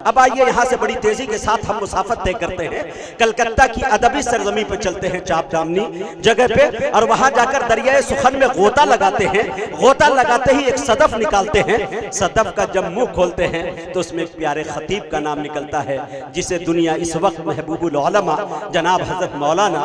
अब आइए यहाँ से बड़ी तेजी के साथ हम मुसाफत तय करते हैं, कलकत्ता की अदबी सरजमी पर चलते हैं, चाप दामनी जगह पे, और वहाँ जाकर दरियाए सुखन में गोता लगाते हैं। गोता लगाते ही एक सदफ निकालते हैं। सदफ का जब मुंह खोलते हैं तो उसमें एक प्यारे खतीब का नाम निकलता है, जिसे दुनिया इस वक्त महबूबुल उलमा जनाब हजरत मौलाना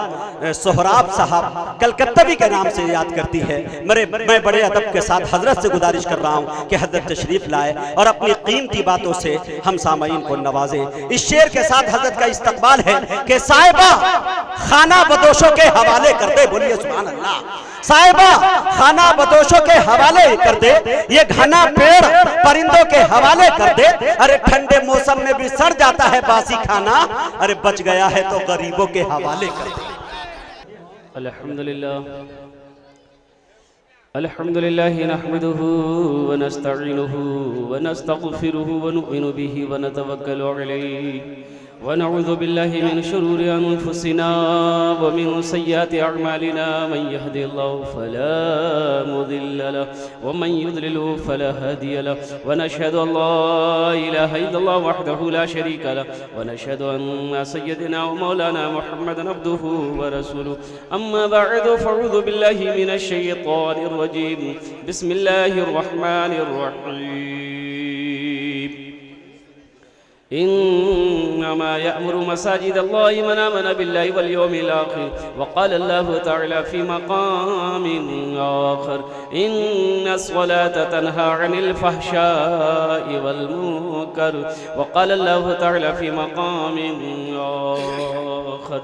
सोहराब साहब कलकत्तावी के नाम से याद करती है। मैं बड़े अदब के साथ हजरत से गुजारिश कर रहा हूँ कि हजरत तशरीफ लाए और अपनी कीमती बातों से हम सामाईन को नवाजे। इस शेर के साथ हजरत का इस्तकबाल है कि साहिबा खाना बदोशों के हवाले कर दे। बोलिए सुभान अल्लाह। साहिबा खाना बदोशों के हवाले कर दे, ये घना पेड़ परिंदों के हवाले कर दे। अरे ठंडे मौसम में भी सड़ जाता है बासी खाना, अरे बच गया है तो गरीबों के हवाले कर दे। अल्हम्दुलिल्लाह अल्हम्दुलिल्लाह नहमदुहु व नस्तईनुहु व नस्तगफिरुहु व नु'मिनु बिही व नतवक्कलु अलैहि व नऊज़ु बिल्लाहि मिन शुरूरि अनफुसिना व मिन सय्यिआति अअमालिना मन यहदिहिल्लाहु फला मुदिल्ल लहु व मन युद्लिलहु फला हादिय लहु व नशहदु अन ला इलाहा इल्लल्लाह वहदहु ला शरीका लहु व नशहदु अन्न सय्यदना व मौलाना मुहम्मदन अब्दुहु व रसूलुहु अम्मा बअदु फअऊज़ु बिल्लाहि मिनश शैतानिर रजीम बिस्मिल्लाहिर रहमानिर रहीम इन्नमा यअमुरु मसाजिदल्लाहि मन आमन बिल्लाहि वल यौमिल आखिर व क़ाल अल्लाहु तआला फ़ी मक़ामिन आखर इन्नस्सलाता तन्हा अनिल फ़हशाइ वल मुनकर व क़ाल अल्लाहु तआला फ़ी मक़ामिन आखर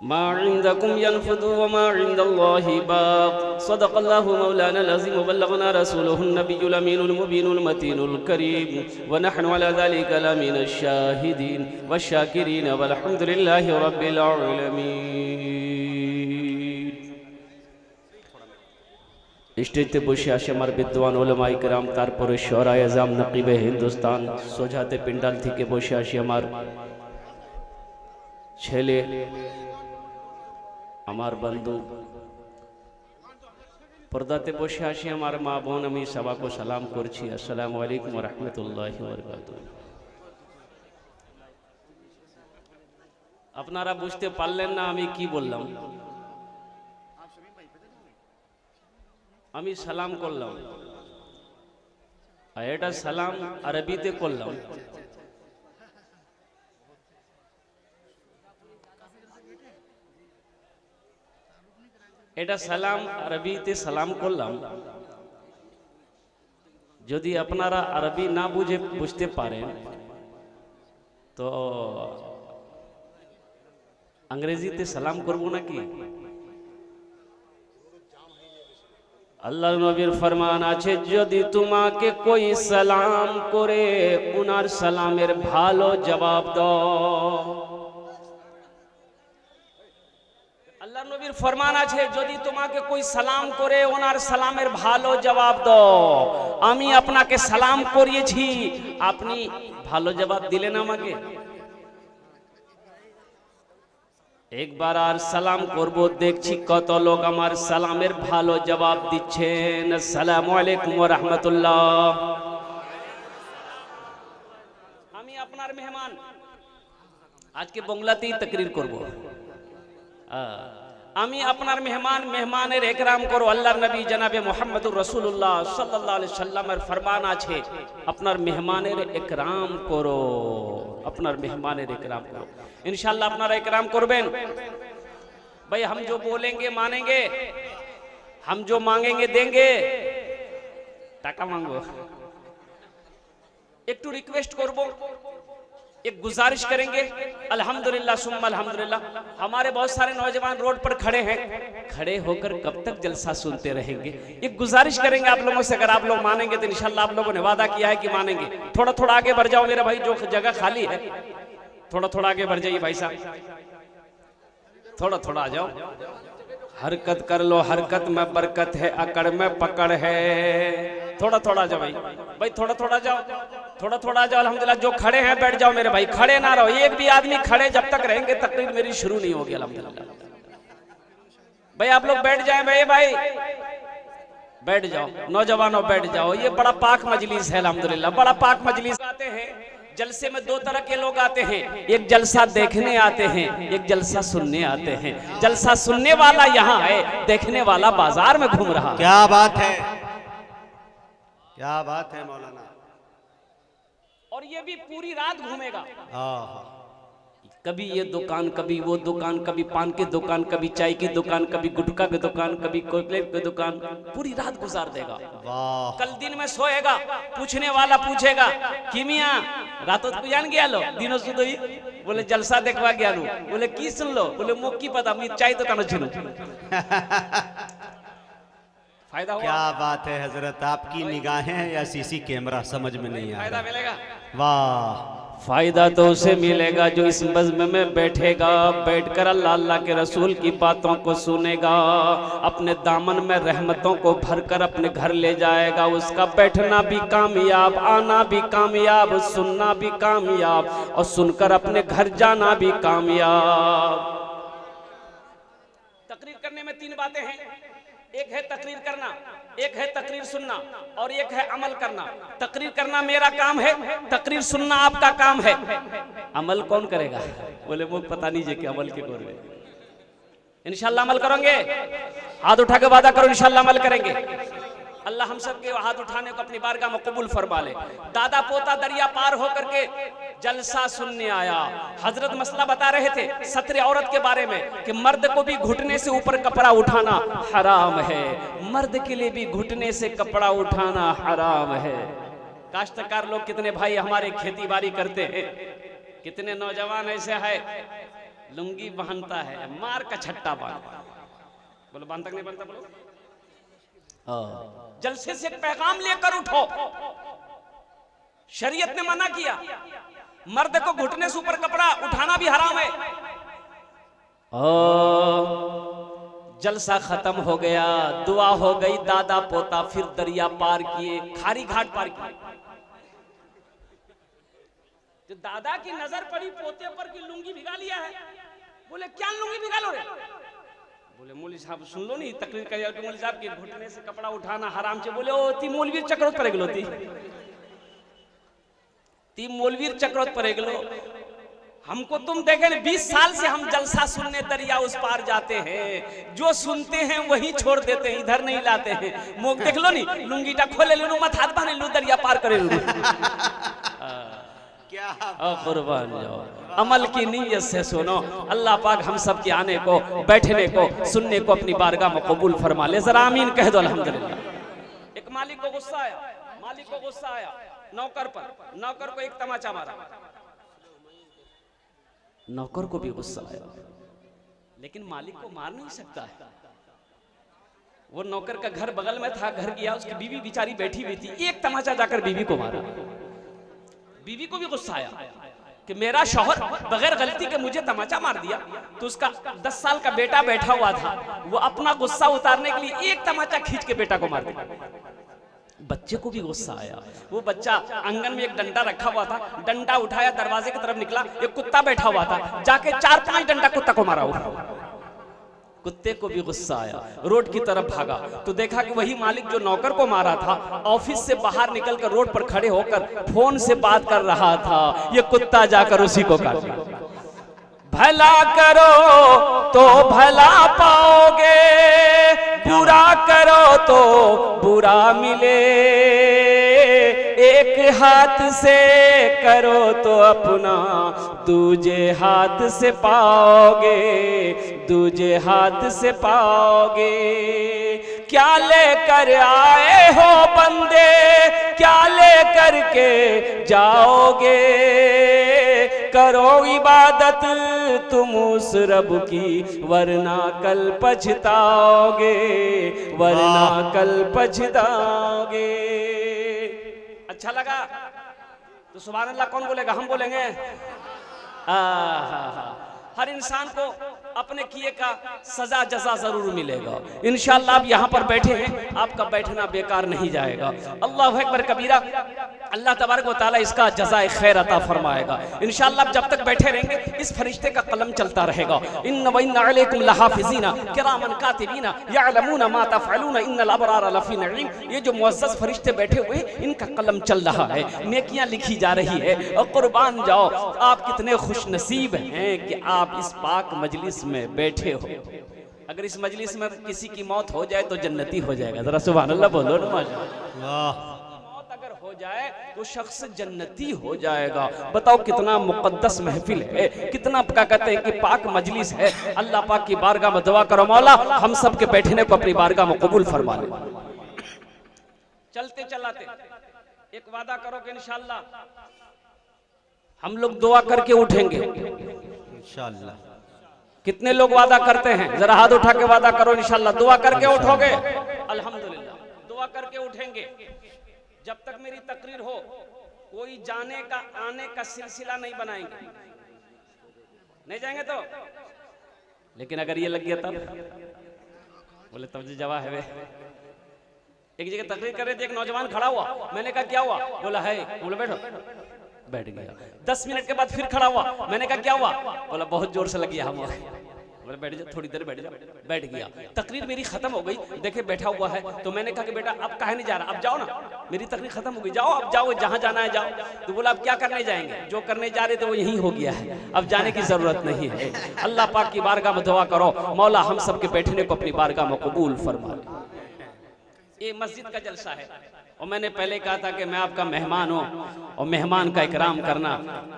मा इंदकुम यनफदु व मा इंदल्लाहि बाक़ सदक़ल्लाहु मौलाना अज़ीम व बल्लगना रसूलुहुन नबियुल अमीनुल मुबीनुल मतीनुल करीम व नहनु अला ज़ालिका लमिनश शाहिदीन व शाकिरीन वल्हम्दुलिल्लाहि रब्बिल आलमीन। स्टेज पे বসে আসে আমার বিদ্বান উলামায়ে কেরাম, তারপরে শরায়ে আজম নকিবে হিন্দুস্তান, সোজাতে পিন্ডাল থেকে বসে আসে আমার ছেলে, আমার বন্ধু, पर्दाते बसे आसि आमार मा बोन, आमी सबाको सलाम करछि। अस्सलामु आलैकुम व रहमतुल्लाहि व बाराकातुहु। আপনারা বুঝতে পারলেন না আমি কি বললাম? আমি সালাম করলাম, আর এটা সালাম আরবিতে করলাম। এটা সালাম আরবিতে সালাম করলাম। যদি আপনারা আরবি না বুঝতে পারেন তো अंग्रेजीते সালাম করব নাকি? আল্লাহর নবীর ফরমান আছে, যদি তোমাকে कोई সালাম করে উনার সালামের ভালো জবাব দাও। আল্লাহর নবীর ফরমান আছে, যদি তোমাকে कोई সালাম করে ওনার সালামের ভালো জবাব দাও। আমি আপনাকে সালাম করিয়েছি, আপনি ভালো জবাব দিলেন আমাকে। একবার আর সালাম করব, দেখছি কত লোক আমার সালামের ভালো জবাব দিচ্ছেন। আসসালামু আলাইকুম ওয়া রাহমাতুল্লাহ। আমি আপনার মেহমান, আজকে বাংলাতেই তাকরীর করব। আমি আপনার মেহমান, মেহমানের একরাম করো। আল্লাহর নবী জনাবে মুহাম্মদুর রাসূলুল্লাহ সাল্লাল্লাহু আলাইহি সাল্লামের ফরমান আছে, আপনার মেহমানের একরাম করো, আপনার মেহমানের একরাম করো। इंशाअल्लाह আপনারা একরাম করবেন। भाई हम जो बोलेंगे मानेंगे, हम जो मांगेंगे देंगे। টাকা मांगो, একটু রিকোয়েস্ট করব, एक गुजारिश करेंगे। अल्हम्दुलिल्लाह सुम्मा अल्हम्दुलिल्लाह। हमारे बहुत सारे नौजवान रोड पर खड़े हैं, खड़े होकर कब तक जलसा सुनते रहेंगे? एक गुजारिश करेंगे आप लोगों से, अगर आप लोग मानेंगे तो इंशाअल्लाह आप लोगों ने वादा किया है कि मानेंगे। थोड़ा थोड़ा आगे बढ़ जाओ मेरे भाई, जो जगह खाली है थोड़ा थोड़ा आगे बढ़ जाइए भाई साहब, थोड़ा थोड़ा आ जाओ। हरकत कर लो, हरकत में बरकत है, अकड़ में पकड़ है। थोड़ा थोड़ा जाओ भाई, थोड़ा थोड़ा जाओ, थोड़ा थोड़ा जाओ। अल्हम्दुलिल्लाह जो खड़े हैं बैठ जाओ मेरे भाई, खड़े ना रहो। एक भी आदमी खड़े जब तक रहेंगे तकरीर मेरी शुरू नहीं होगी। अल्हम्दुलिल्लाह भाई आप लोग बैठ जाएं भाई बैठ जाओ, नौजवानों बैठ जाओ। ये बड़ा पाक मजलिस है अल्हम्दुलिल्लाह, बड़ा पाक मजलिस। आते हैं जलसे में दो तरह के लोग आते हैं, एक जलसा देखने आते हैं, एक जलसा सुनने आते हैं। जलसा सुनने वाला यहाँ है, देखने वाला बाजार में घूम रहा। क्या बात है, क्या बात है मौलाना। और ये भी पूरी रात घूमेगा, हाँ, कभी ये दुकान, कभी वो दुकान, कभी पान की दुकान, कभी चाय की दुकान, कभी गुटखा की दुकान, कभी कोकलेट की दुकान, पूरी रात गुजार देगा। वाह। कल दिन में सोएगा, पूछने वाला पूछेगा कि मियाँ रातों को जान गया लो, दिनों सुधोई, बोले जलसा देखवा गया लो, बोले की सुन लो, बोले मुख की पता, मैं चाय तो कानो छीनू। फायदा हुआ? क्या बात है हजरत, आपकी निगाहें या सीसी कैमरा समझ में नहीं आया। फायदा मिलेगा? वाह। फायदा तो उसे मिलेगा जो इस बज़्म में बैठेगा, बैठकर अल्लाह अल्लाह के रसूल की बातों को सुनेगा, अपने दामन में रहमतों को भरकर अपने घर ले जाएगा। उसका बैठना भी कामयाब, आना भी कामयाब, सुनना भी कामयाब, और सुनकर अपने घर जाना भी कामयाब। तकरीर करने में तीन बातें हैं, एक है तकरीर करना, एक है तकरीर सुनना, और एक है अमल करना। तकरीर करना मेरा काम है, तकरीर सुनना आपका काम है। अमल कौन करेगा? बोले मुझे पता नहीं जे कि अमल के करोगे। इंशाल्लाह अमल करेंगे, हाथ उठा के वादा करो इंशाल्लाह अमल करेंगे। अल्लाह हम सब के हाथ उठाने को अपनी बारगाह में कबूल फरमा ले। दादा पोता दरिया पार होकर के जलसा सुनने आया। हजरत मसला बता रहे थे सत्र औरत के बारे में कि मर्द को भी घुटने से ऊपर कपड़ा उठाना हराम है, मर्द के लिए भी घुटने से कपड़ा उठाना हराम है। काश्तकार लोग कितने भाई हमारे खेती बाड़ी करते हैं, कितने नौजवान ऐसे है लुंगी बांधता है, मार का छट्टा बांध, बोलो बांध तक नहीं बनता, बोलो जलसे से पैगाम लेकर उठो। शरीयत ने मना किया, मर्द को घुटने से ऊपर कपड़ा उठाना भी हराम है। जलसा खत्म हो गया, दुआ हो गई, दादा पोता फिर दरिया पार किए, खारी घाट पार किए। जो दादा की नजर पड़ी पोते पर की लुंगी भिगा लिया है, बोले क्या लुंगी भिगा लो रे? बोले मौलवी साहब सुन लो नहीं तकरीर कर, मौलवी साहब के घुटने से कपड़ा उठाना हराम से। बोले ओ ती मौलवी चक्रोत पर गेलो, ती मौलवी चक्रोत पर गेलो। हमको तुम देखे 20 साल से हम जलसा सुनने दरिया उस पार जाते हैं, जो सुनते हैं वही छोड़ देते हैं, इधर नहीं लाते हैं। मोक देख लो नहीं लुंगी टा खोले लो, मत हाथ बांध लो, दरिया पार करे लो। कुर्बान जाओ, अमल की नीयत से सुनो। अल्लाह पाक हम सब के आने को, बैठने को, सुनने को अपनी बारगाह में कबूल फरमा ले। जरा आमीन कह दो अल्हम्दुलिल्लाह। एक मालिक को गुस्सा आया, मालिक को गुस्सा आया नौकर पर, नौकर को एक तमाचा मारा। नौकर को भी गुस्सा आया, लेकिन मालिक को मार नहीं सकता है। वो नौकर का घर बगल में था, घर गया, उसकी बीवी बेचारी बैठी हुई थी, एक तमाचा जाकर बीवी को मारा। बीवी को भी गुस्सा आया कि मेरा शौहर बगैर गलती के मुझे तमाचा मार दिया। तो उसका 10 साल का बेटा बैठा हुआ था, वो अपना गुस्सा उतारने के लिए एक तमाचा खींच के बेटा को मार दिया। बच्चे को भी गुस्सा आया, वो बच्चा आंगन में एक डंडा रखा हुआ था, डंडा उठाया, दरवाजे की तरफ निकला, एक कुत्ता बैठा हुआ था, जाके 4-5 डंडा कुत्ता को मारा। कुत्ते को भी गुस्सा आया, रोड की तरफ भागा तो देखा कि वही मालिक जो नौकर को मारा था ऑफिस से बाहर निकलकर रोड पर खड़े होकर फोन से बात कर रहा था। ये कुत्ता जाकर उसी को काट दिया। भला करो तो भला पाओगे, बुरा करो तो बुरा मिले। एक हाथ से करो तो अपना दूजे हाथ से पाओगे, दूजे हाथ से पाओगे। क्या लेकर आए हो बंदे, क्या लेकर के जाओगे। करो इबादत तुम उस रब की, वरना कल पछताओगे, वरना कल पछताओगे। अच्छा लगा तो सुभान अल्लाह कौन बोलेगा? हम बोलेंगे। हर इंसान को अपने किए का सजा जजा जरूर मिलेगा। इंशाअल्लाह आप यहाँ पर बैठे हैं, आपका बैठना बेकार नहीं जाएगा। अल्लाह अकबर कबीरा, अल्लाह तबारक व तआला इसका जज़ाए खैर अता फरमाएगा। इंशाअल्लाह जब तक बैठे रहेंगे इस फरिश्ते का कलम चलता रहेगा। इन्ना व इन्ना अलैकुम लहाफिज़ीना किरामन कातिबीना यअलमूना मा तफ़अलूना इन्नल अबरार लफ़ी नईम। ये जो मुअज़्ज़ज़ फरिश्ते बैठे हुए हैं, इनका कलम चल रहा है, नेकियां लिखी जा रही है। और कुर्बान जाओ, आप कितने खुश नसीब हैं कि आप इस पाक मजलिस में बैठे हो। अगर इस मजलिस में किसी की मौत हो जाए तो जन्नती हो जाएगा। जरा सुभान अल्लाह बोलो ना माशाअल्लाह। हो जाए तो शख्स जन्नती हो जाएगा। बताओ कितना मुकद्दस महफिल है, कितना क्या कहते हैं कि पाक मजलिस है। अल्लाह पाक की बारगाह में दुआ करो, मौला हम सब के बैठने को अपनी बारगाह में कबूल फरमा ले। चलते चलाते एक वादा करो कि इंशाअल्लाह हम लोग दुआ करके उठेंगे इंशाअल्लाह। कितने लोग वादा करते हैं? जरा हाथ उठा के वादा करो इंशाअल्लाह दुआ करके उठोगे। अल्हम्दुलिल्लाह, दुआ करके उठेंगे। जब तक मेरी तकरीर हो कोई जाने का आने का सिलसिला नहीं बनाएंगे। नहीं जाएंगे तो, लेकिन अगर ये लग गया तब बोले तब जी जवाब है। एक जगह तकरीर कर रहे थे, एक नौजवान खड़ा हुआ, मैंने कहा क्या हुआ? बोला है। बोला बैठो, बैठ गया। 10 मिनट के बाद फिर खड़ा हुआ, मैंने कहा क्या हुआ? बोला बहुत जोर से लग गया हम। बोले बैठ जा, थोड़ी देर बैठ जा। बैठ गया। तकरीर मेरी खत्म हो गई, देखे बैठा हुआ है, तो मैंने कहा कि बेटा अब काहे नहीं जा रहा, अब जाओ ना, मेरी तकरीर खत्म हो गई, जाओ अब जाओ, जहां जाना है जाओ। तो बोला अब क्या करने जाएंगे? जो करने जा रहे थे वो यही हो गया है, अब जाने की जरूरत नहीं है। अल्लाह पाक की बारगाह में दुआ करो, मौला हम सब के बैठने को अपनी बारगाह में कबूल फरमा ले। ये मस्जिद का जलसा है और मैंने पहले कहा था कि मैं आपका मेहमान हूँ और मेहमान का इकराम करना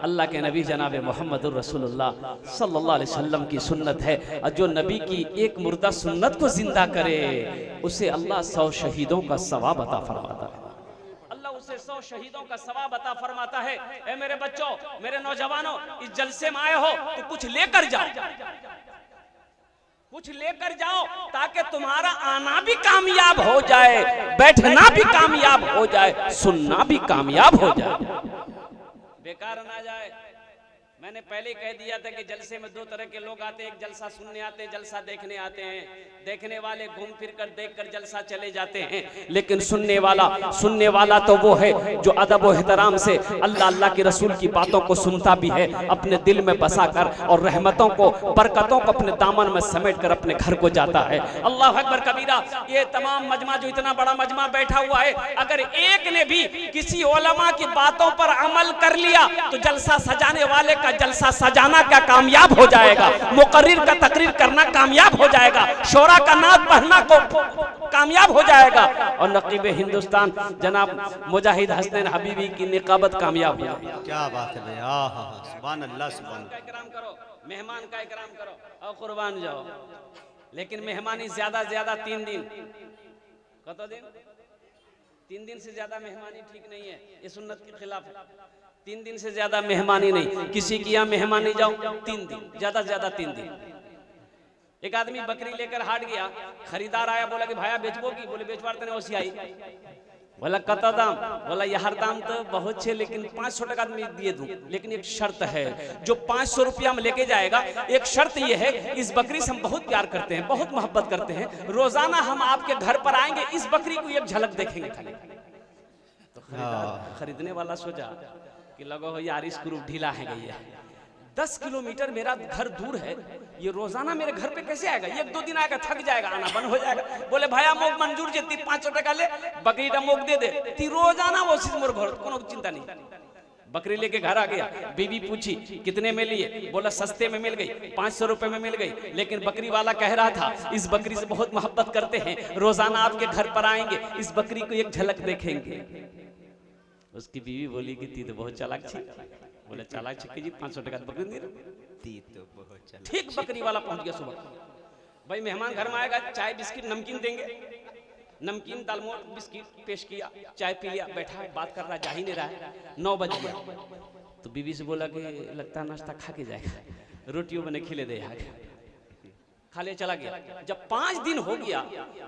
अल्लाह के नबी जनाब मोहम्मद रसूलुल्लाह सल्लल्लाहु अलैहि वसल्लम की सुन्नत है। और जो नबी की एक मुर्दा सुन्नत को जिंदा करे उसे अल्लाह 100 शहीदों का सवाब अता फरमाता है। अल्लाह उसे 100 शहीदों का सवाब अता फरमाता है। ए मेरे बच्चों, मेरे नौजवानों, इस जलसे में आए हो तो कुछ लेकर जाओ, कुछ लेकर जाओ ताकि तुम्हारा आना भी कामयाब हो जाए, बैठना भी कामयाब हो जाए, सुनना भी कामयाब हो जाए, बेकार ना जाए। मैंने पहले कह दिया था कि जलसे में 2 तरह के लोग आते हैं, एक जलसा सुनने आते हैं, जलसा देखने आते हैं। देखने वाले घूम फिर कर देख कर जलसा चले जाते हैं, लेकिन सुनने वाला तो वो है जो अदब और एहतराम से अल्लाह अल्लाह के रसूल की बातों को सुनता भी है, अपने दिल में बसा कर, और रहमतों को बरकतों को अपने दामन में समेट कर अपने घर को जाता है। अल्लाह अकबर कबीरा। ये तमाम मजमा जो इतना बड़ा मजमा बैठा हुआ है, अगर एक ने भी किसी उलमा की बातों पर अमल कर लिया तो जलसा सजाने वाले का जलसा सजाना क्या कामयाब हो जाएगा, मुकर्रिर का तकरीर करना कामयाब हो जाएगा, शोरा का नात पढ़ना को कामयाब हो जाएगा, और नकीब हिंदुस्तान जनाब मुजाहिद हसनैन हबीबी की निकाबत कामयाब हो जाएगी। क्या बात है, सुभान अल्लाह, सुभान का इकराम करो, मेहमान का इकराम करो और कुर्बान जाओ। लेकिन मेहमानी ज्यादा 3 दिन, कतो दिन? 3 दिन से ज्यादा मेहमानी ठीक नहीं है, ये सुन्नत के खिलाफ है। 3 दिन से ज्यादा मेहमानी नहीं, किसी की यहाँ मेहमानी जाओ 3 दिन, ज्यादा से ज्यादा 3 दिन। एक आदमी बकरी लेकर हाट गया, खरीदार आया, बोला कि भाया बेचबोगी? बोले बेचवाते नहीं ओसी आई। बोला कता दाम? बोला यार दाम तो बहुत छे, लेकिन 500 टका दिए दूं, लेकिन एक शर्त है, जो 500 रुपया में लेके जाएगा, एक शर्त ये है, इस बकरी से हम बहुत प्यार करते हैं, बहुत मोहब्बत करते हैं, रोजाना हम आपके घर पर आएंगे, इस बकरी को एक झलक देखेंगे खाली। तो खरीदने वाला सोचा कि लगो हो यार इस ग्रुप ढीला है गई है, 10 किलोमीटर मेरा घर दूर है, ये रोजाना मेरे घर पे कैसे आएगा? 1-2 दिन आएगा, थक जाएगा, आना बंद हो जाएगा। बोले भाया मोग मंजूर जे 500 टका ले, बकरी का मोग दे दे, ती रोजाना वो चीज मोर घर, कोनो चिंता नहीं। बकरी लेके घर आ गया, बीवी पूछी कितने में लिए? बोला सस्ते में मिल गई, 500 रुपए में मिल गई, लेकिन बकरी वाला कह रहा था इस बकरी से बहुत मोहब्बत करते हैं, रोजाना आपके घर पर आएंगे, इस बकरी को एक झलक देखेंगे। उसकी बीवी बोली कि ती तो बहुत चालाक छी। बोले चालाक छी जी, 500 टका बकरी दे ती तो बहुत चालाक। ठीक बकरी वाला पहुंच गया सुबह, भाई मेहमान घर में आएगा, चाय बिस्किट नमकीन देंगे, नमकीन दालमोट बिस्किट पेश किया, चाय पी लिया, बैठा है, बात कर रहा, जा ही नहीं रहा है। 9 बज गया तो बीवी से बोला कि लगता है नाश्ता खा के जाएगा, रोटियों बने खिले दे, खा ले चला गया। जब 5 दिन हो गया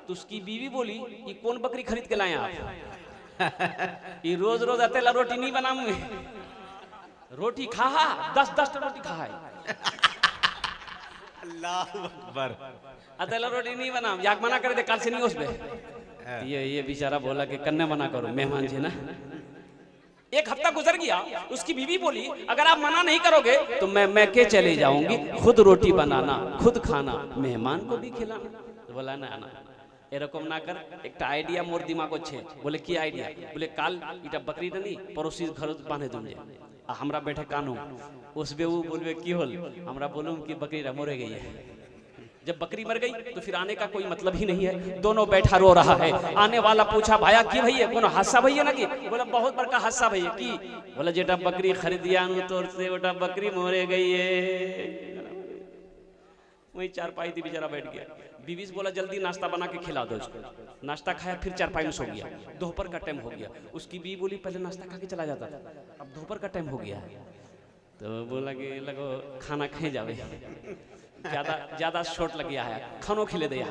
तो उसकी बीवी बोली ये कौन बकरी खरीद के लाए आप? ये रोज रोज अतेला रोटी नहीं बनाऊंगी, रोटी खा 10 रोटी खा है। अल्लाह अकबर। अतला रोटी नहीं बना, याक मना करे दे कल से नहीं उस पे। ये बेचारा बोला कि कन्ने मना करो, मेहमान जी ना। एक हफ्ता गुजर गया, उसकी बीवी बोली अगर आप मना नहीं करोगे तो मैं के चले जाऊंगी, खुद रोटी बनाना, खुद खाना, मेहमान को भी खिलाना। तो बोला ना ना এরকম না কর, একটা আইডিয়া মোর দিমাগ হচ্ছে। বলে কি আইডিয়া? বলে কাল এটা বকরিটা নি পড়োসির ঘর বাঁধে দুম যে আমরা बैठे कानू उसबे वो बोलबे की होल, हमरा बोलूं कि बकरीरा मर गई है। जब बकरी मर गई तो फिर आने का कोई मतलब ही नहीं है। दोनों बैठा रो रहा है। आने वाला पूछा भाया की भैया कोनो हादसा भैया ना की? बोला बहुत बड़का हादसा भैया की? बोला जेटा बकरी खरीदिया तोर से ओटा बकरी मरे गई है। वही चारपाई थी, बेचारा बैठ गया। बीवी से बोला जल्दी नाश्ता बना के खिला दो इसको। नाश्ता खाया, फिर चारपाई में सो गया। दोपहर का टाइम हो गया। उसकी बीवी बोली पहले नाश्ता खा के चला जाता था, अब दोपहर का टाइम हो गया। तो बोला कि लगो खाना खाए जावे, ज्यादा शॉर्ट लग गया है, खानो खिले दिया।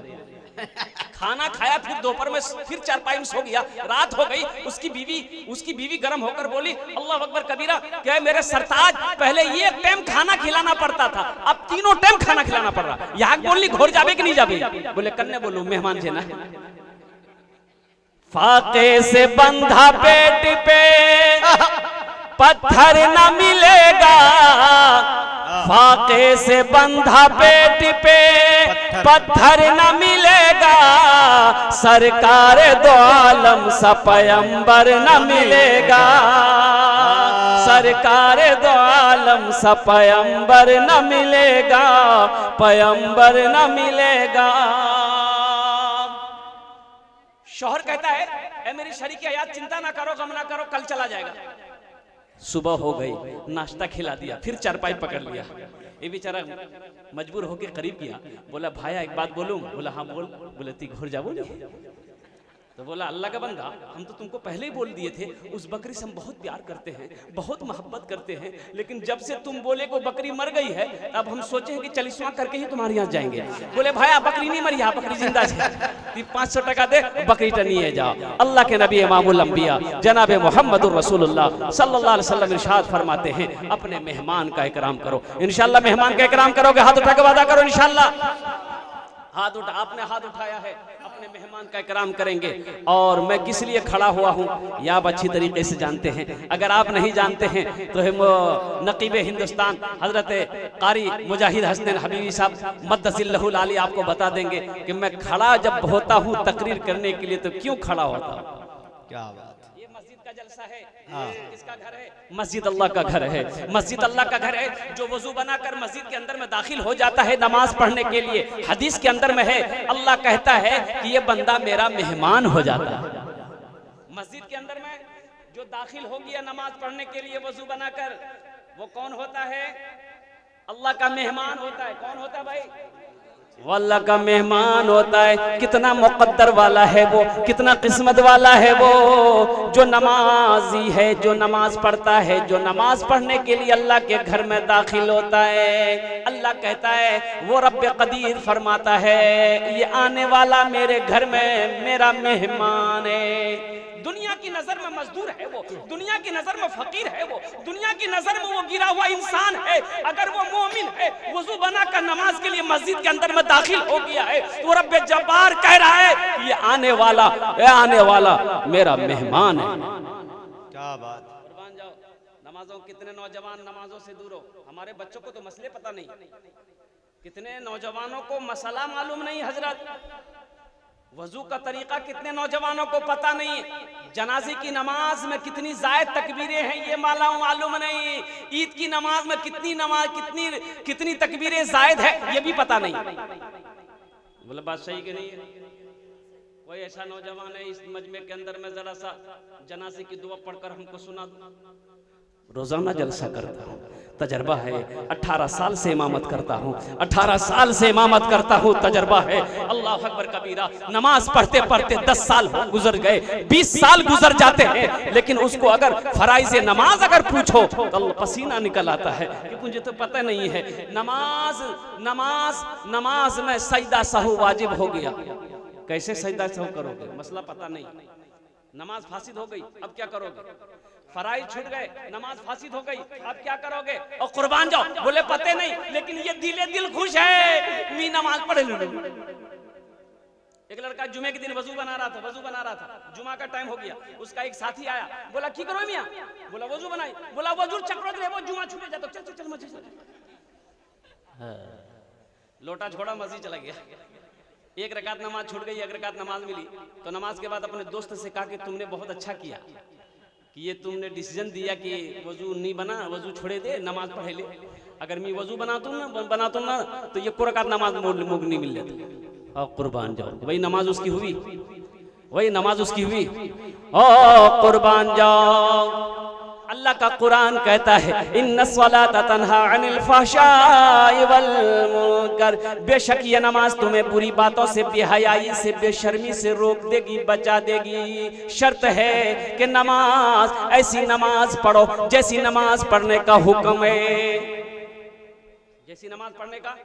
खाना खाया, फिर दोपहर में फिर चारपाई में सो गया। रात हो गई। उसकी बीवी गर्म होकर बोली अल्लाह अकबर कबीरा, क्या मेरे सरताज पहले ये टाइम खाना खिलाना पड़ता था, अब तीनों टाइम खाना खिलाना पड़ रहा। यहाँ बोलनी घोर जावे कि नहीं जावे? बोले कन्ने बोलू मेहमान से ना। फाके से बंधा पेट पे पत्थर न मिलेगा, फाके से बंधा पेट पे पत्थर न मिलेगा, सरकार दो आलम सा पैगंबर न मिलेगा, सरकार दो आलम सा पैगंबर न मिलेगा, पैगंबर न मिलेगा। शौहर कहता है ए मेरी शरीक हयात चिंता ना करो, गम ना करो, कल चला जाएगा। सुबह हो गई, नाश्ता खिला दिया, फिर चारपाई पकड़ लिया। ये बेचारा मजबूर होके करीब किया। बोला भाया एक बात बोलूं? बोला हाँ बोल। बोले ती घर जाओ। तो बोला अल्लाह का बंदा, हम तो तुमको पहले ही बोल दिए थे उस बकरी से हम बहुत प्यार करते हैं, बहुत मोहब्बत करते हैं, लेकिन जब से तुम बोले को बकरी मर गई है अब हम सोचे हैं कि चलिस्वा करके ही तुम्हारे यहाँ जाएंगे। बोले भाया बकरी नहीं मरी, बकरी जिंदा है, 500 टका दे बकरी टनी है जाओ। अल्लाह के नबी इमामुल अंबिया जनाब मोहम्मदुर रसूलुल्लाह सल्लल्लाहु अलैहि वसल्लम इरशाद फरमाते हैं अपने मेहमान का इकराम करो। इंशाअल्लाह मेहमान का इकराम करोगे, हाथ उठा के वादा करो इंशाअल्लाह। हाथ उठा, आपने हाथ उठाया है, अपने मेहमान का इकराम करेंगे। और मैं किस लिए खड़ा हुआ हूँ यह आप अच्छी तरीके से जानते हैं। अगर आप नहीं जानते हैं तो हम नकीब हिंदुस्तान हजरत कारी मुजाहिद हसन हबीबी साहब मद्दसिल्लहुल आली आपको बता देंगे कि मैं खड़ा जब होता हूँ तकरीर करने के लिए तो क्यों खड़ा होता हूँ। क्या बात। ये मस्जिद का जलसा है। किसका घर है? मस्जिद अल्लाह का घर है। मस्जिद अल्लाह का घर है जो वजू बनाकर मस्जिद के अंदर में दाखिल हो जाता है नमाज पढ़ने के लिए। हदीस के अंदर में है अल्लाह कहता है कि ये बंदा मेरा मेहमान हो जाता है। मस्जिद के अंदर में जो दाखिल हो गया नमाज पढ़ने के लिए वजू बनाकर, वो कौन होता है? अल्लाह का मेहमान होता है। कौन होता है भाई? वो अल्लाह का मेहमान होता है। कितना मुकद्दर वाला है वो, कितना किस्मत वाला है वो, जो नमाजी है, जो नमाज पढ़ता है, जो नमाज पढ़ने के लिए अल्लाह के घर में दाखिल होता है। अल्लाह कहता है वो रब्बे कदीर फरमाता है ये आने वाला मेरे घर में मेरा मेहमान है। दुनिया की नजर में मजदूर है वो, दुनिया की नजर में फकीर है वो, दुनिया की नजर में वो गिरा हुआ इंसान है। अगर वो मोमिन है, वजू बनाकर नमाज के लिए मस्जिद के अंदर में दाखिल हो गया है, तो रब्बे जब्बार कह रहा है ये आने वाला मेरा मेहमान है। क्या बात। कुर्बान जाओ। नमाजों कितने नौजवान नमाजों से दूर हो। हमारे बच्चों को तो मसले पता नहीं, कितने नौजवानों को मसला मालूम नहीं हजरत। वजू का तरीका कितने नौजवानों को पता नहीं। जनाजे की नमाज में कितनी जायद तकबीरें हैं ये मालूम नहीं। ईद की नमाज में कितनी तकबीरें जायद है ये भी पता नहीं। बोले बात सही कि नहीं है? कोई ऐसा नौजवान है इस मजमे के अंदर में जरा सा जनाजे की दुआ पढ़कर हमको सुना दो। रोजाना जलसा करता हूँ, तजर्बा है। 18 साल से इमामत करता हूँ, 18 साल से इमामत करता हूँ, तजर्बा है। अल्लाह अकबर कबीरा। नमाज पढ़ते पढ़ते 10 साल गुजर गए, 20 साल गुजर जाते हैं, लेकिन उसको अगर फराइज नमाज अगर पूछो तो पसीना निकल आता है कि मुझे तो पता नहीं है। नमाज में सजदा सहू वाजिब हो गया। कैसे सजदा सहू करोगे? मसला पता नहीं। नमाज फासिद हो गई, अब क्या करोगे? फराइज छूट गए, नमाज फासिद हो गई, अब क्या करोगे? और कुर्बान जाओ। बोले पते नहीं, लेकिन ये दिल खुश है, मी नमाज पढ़ लूं। एक लड़का जुमे के दिन वजू बना रहा था, जुमा का टाइम हो गया, उसका एक साथी आया, बोला की करो मियां? बोला वजू बनाई। बोला वजू चक्रो दे, वो जुमा छूटे जाता, चल चल चल मस्जिद चल। लोटा छोड़ा, मस्जिद चला गया। एक रकात नमाज छूट गई, एक रकात नमाज मिली, तो नमाज के बाद अपने दोस्त से कहा कि तुमने बहुत अच्छा किया कि ये तुमने डिसीजन दिया कि वजू नहीं बना, वजू छोड़े दे, नमाज पढ़े ले। अगर मैं वजू बनाता ना तो ये कुरकात नमाज मुग नहीं मिल जाती। और कुर्बान जाओ, वही नमाज उसकी हुई, वही नमाज उसकी हुई। ओ कुर्बान जाओ। अल्लाह का कुरान कहता है इन्ना सलाता तन्हा अनिल फहशाई वल मुनकर, बेशक ये नमाज तुम्हें बुरी बातों से, बेहयाई से, बेशर्मी से रोक देगी, बचा देगी। शर्त है कि नमाज, ऐसी नमाज पढ़ो जैसी नमाज पढ़ने का हुक्म है, जैसी नमाज पढ़ने का।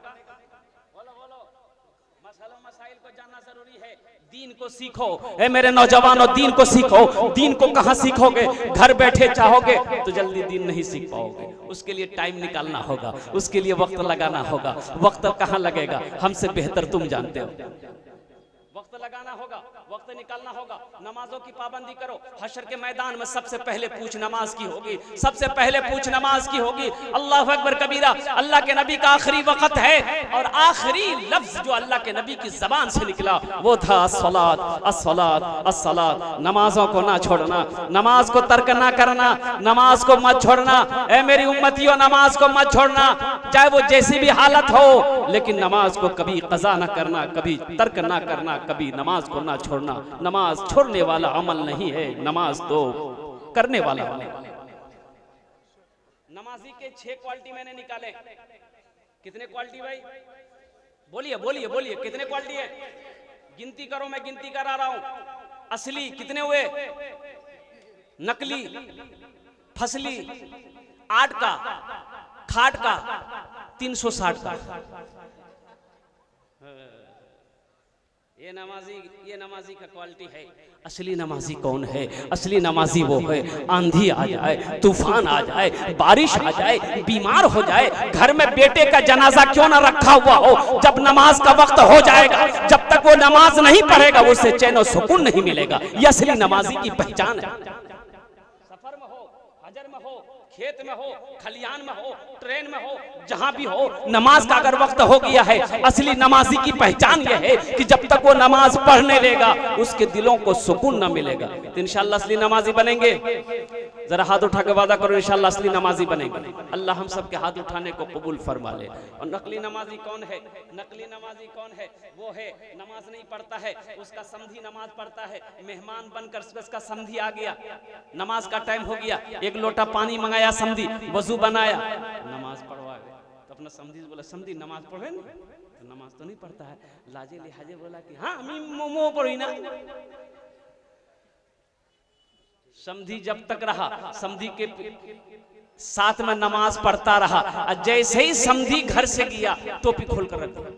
मसाइल को जानना जरूरी है, दीन को सीखो। ए मेरे नौजवानों, दीन को सीखो। दीन को कहां सीखोगे? घर बैठे चाहोगे तो जल्दी दीन नहीं सीख पाओगे, उसके लिए टाइम निकालना होगा, उसके लिए वक्त लगाना होगा। वक्त कहां लगेगा हमसे बेहतर तुम जानते हो। वक्त लगाना होगा, वक्त निकालना होगा, नमाजों की पाबंदी करो। हशर के मैदान में सबसे पहले पूछ नमाज की होगी, सबसे पहले पूछ नमाज की होगी। अल्लाह अकबर कबीरा। अल्लाह के नबी का आखिरी वक्त है और आखिरी लफ्ज जो अल्लाह के नबी की जबान से निकला वो था अस्सलात, अस्सलात, अस्सलात। नमाजों को ना छोड़ना, नमाज को तर्क ना करना, नमाज को मत छोड़ना। ए मेरी उम्मतियों, नमाज को मत छोड़ना, चाहे वो जैसी भी हालत हो, लेकिन नमाज को कभी कज़ा ना करना, कभी तर्क ना करना, कभी नमाज को ना छोड़ना। नमाज छोड़ने वाला अमल नहीं है, नमाज तो करने वाला अमल है। नमाजी के 6 क्वालिटी मैंने निकाले। कितने क्वालिटी भाई? बोलिए बोलिए बोलिए, कितने क्वालिटी है? गिनती करो, मैं गिनती करा रहा हूं। असली कितने हुए? नकली, फसली, 8 का, खाट का, 360 का। ये नमाजी का क्वालिटी है। असली नमाजी कौन है? असली नमाजी वो है, आंधी आ जाए, तूफान आ जाए, बारिश आ जाए, बीमार हो जाए, घर में बेटे का जनाजा क्यों ना रखा हुआ हो, जब नमाज का वक्त हो जाएगा, जब तक वो नमाज नहीं पढ़ेगा उसे चैन और सुकून नहीं मिलेगा। ये असली नमाजी की पहचान है। सफर में हो, हजर में हो, खेत में हो, खलियान में हो, ट्रेन में हो, जहां भी हो, नमाज का अगर वक्त हो गया है, असली नमाजी की पहचान यह है कि जब तक वो नमाज पढ़ने लेगा उसके दिलों को सुकून न मिलेगा। तो इंशाअल्लाह असली नमाजी बनेंगे। जरा हाथ उठा के वादा करो इंशाअल्लाह असली नमाजी बनेंगे। अल्लाह हम सब के हाथ उठाने को कबूल फरमा ले। और नकली नमाजी कौन है? नकली नमाजी कौन है? वो है नमाज नहीं पढ़ता है, उसका समधी नमाज पढ़ता है, मेहमान बनकर उसका समधी आ गया, नमाज का टाइम हो गया, एक लोटा पानी मंगाया, समधी वजू बनाया, नमाज पढ़वा गया, तो अपना समधी से बोला समधी नमाज पढ़े ना? तो नमाज तो नहीं पढ़ता है, लाजे लिहाजे बोला कि हाँ मोमो पढ़ी ना। समधी जब तक रहा, समधी के साथ में नमाज पढ़ता रहा, और जैसे ही समधी घर से गया टोपी खोल कर रख दिया।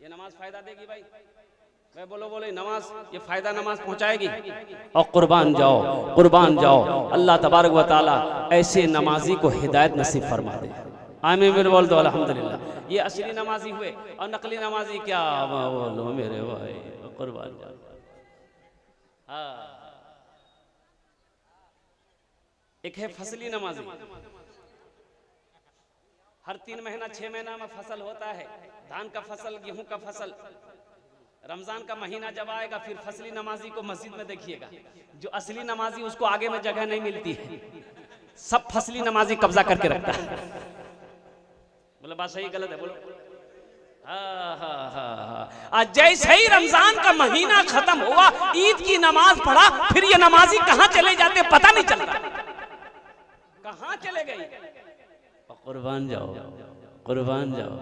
ये नमाज फायदा देगी भाई? मैं बोलो नमाज ये फायदा नमाज पहुंचाएगी। और कुर्बान जाओ, कुर्बान जाओ। अल्लाह तबारक व तआला ऐसे नमाजी को हिदायत नसीब फरमा दे। आमीन मेरे बोल दो अल्हम्दुलिल्लाह। ये असली नमाजी हुए। और नकली नमाजी क्या बोलो मेरे भाई, कुर्बान जाओ। हाँ, एक है फसली नमाजी। हर 3 महीना 6 महीना में फसल होता है, धान का फसल, गेहूं का फसल। रमजान का महीना जब आएगा फिर फसली नमाजी को मस्जिद में देखिएगा। जो असली नमाजी उसको आगे में जगह नहीं मिलती है, सब फसली नमाजी कब्जा करके रखता है। बोलो बात सही गलत है? बोलो। हाँ। जैसे ही रमजान का महीना खत्म हुआ, ईद की नमाज पढ़ा, फिर ये नमाजी कहाँ चले जाते पता नहीं चलता, कहाँ चले गए। कुर्बान जाओ, कुर्बान जाओ,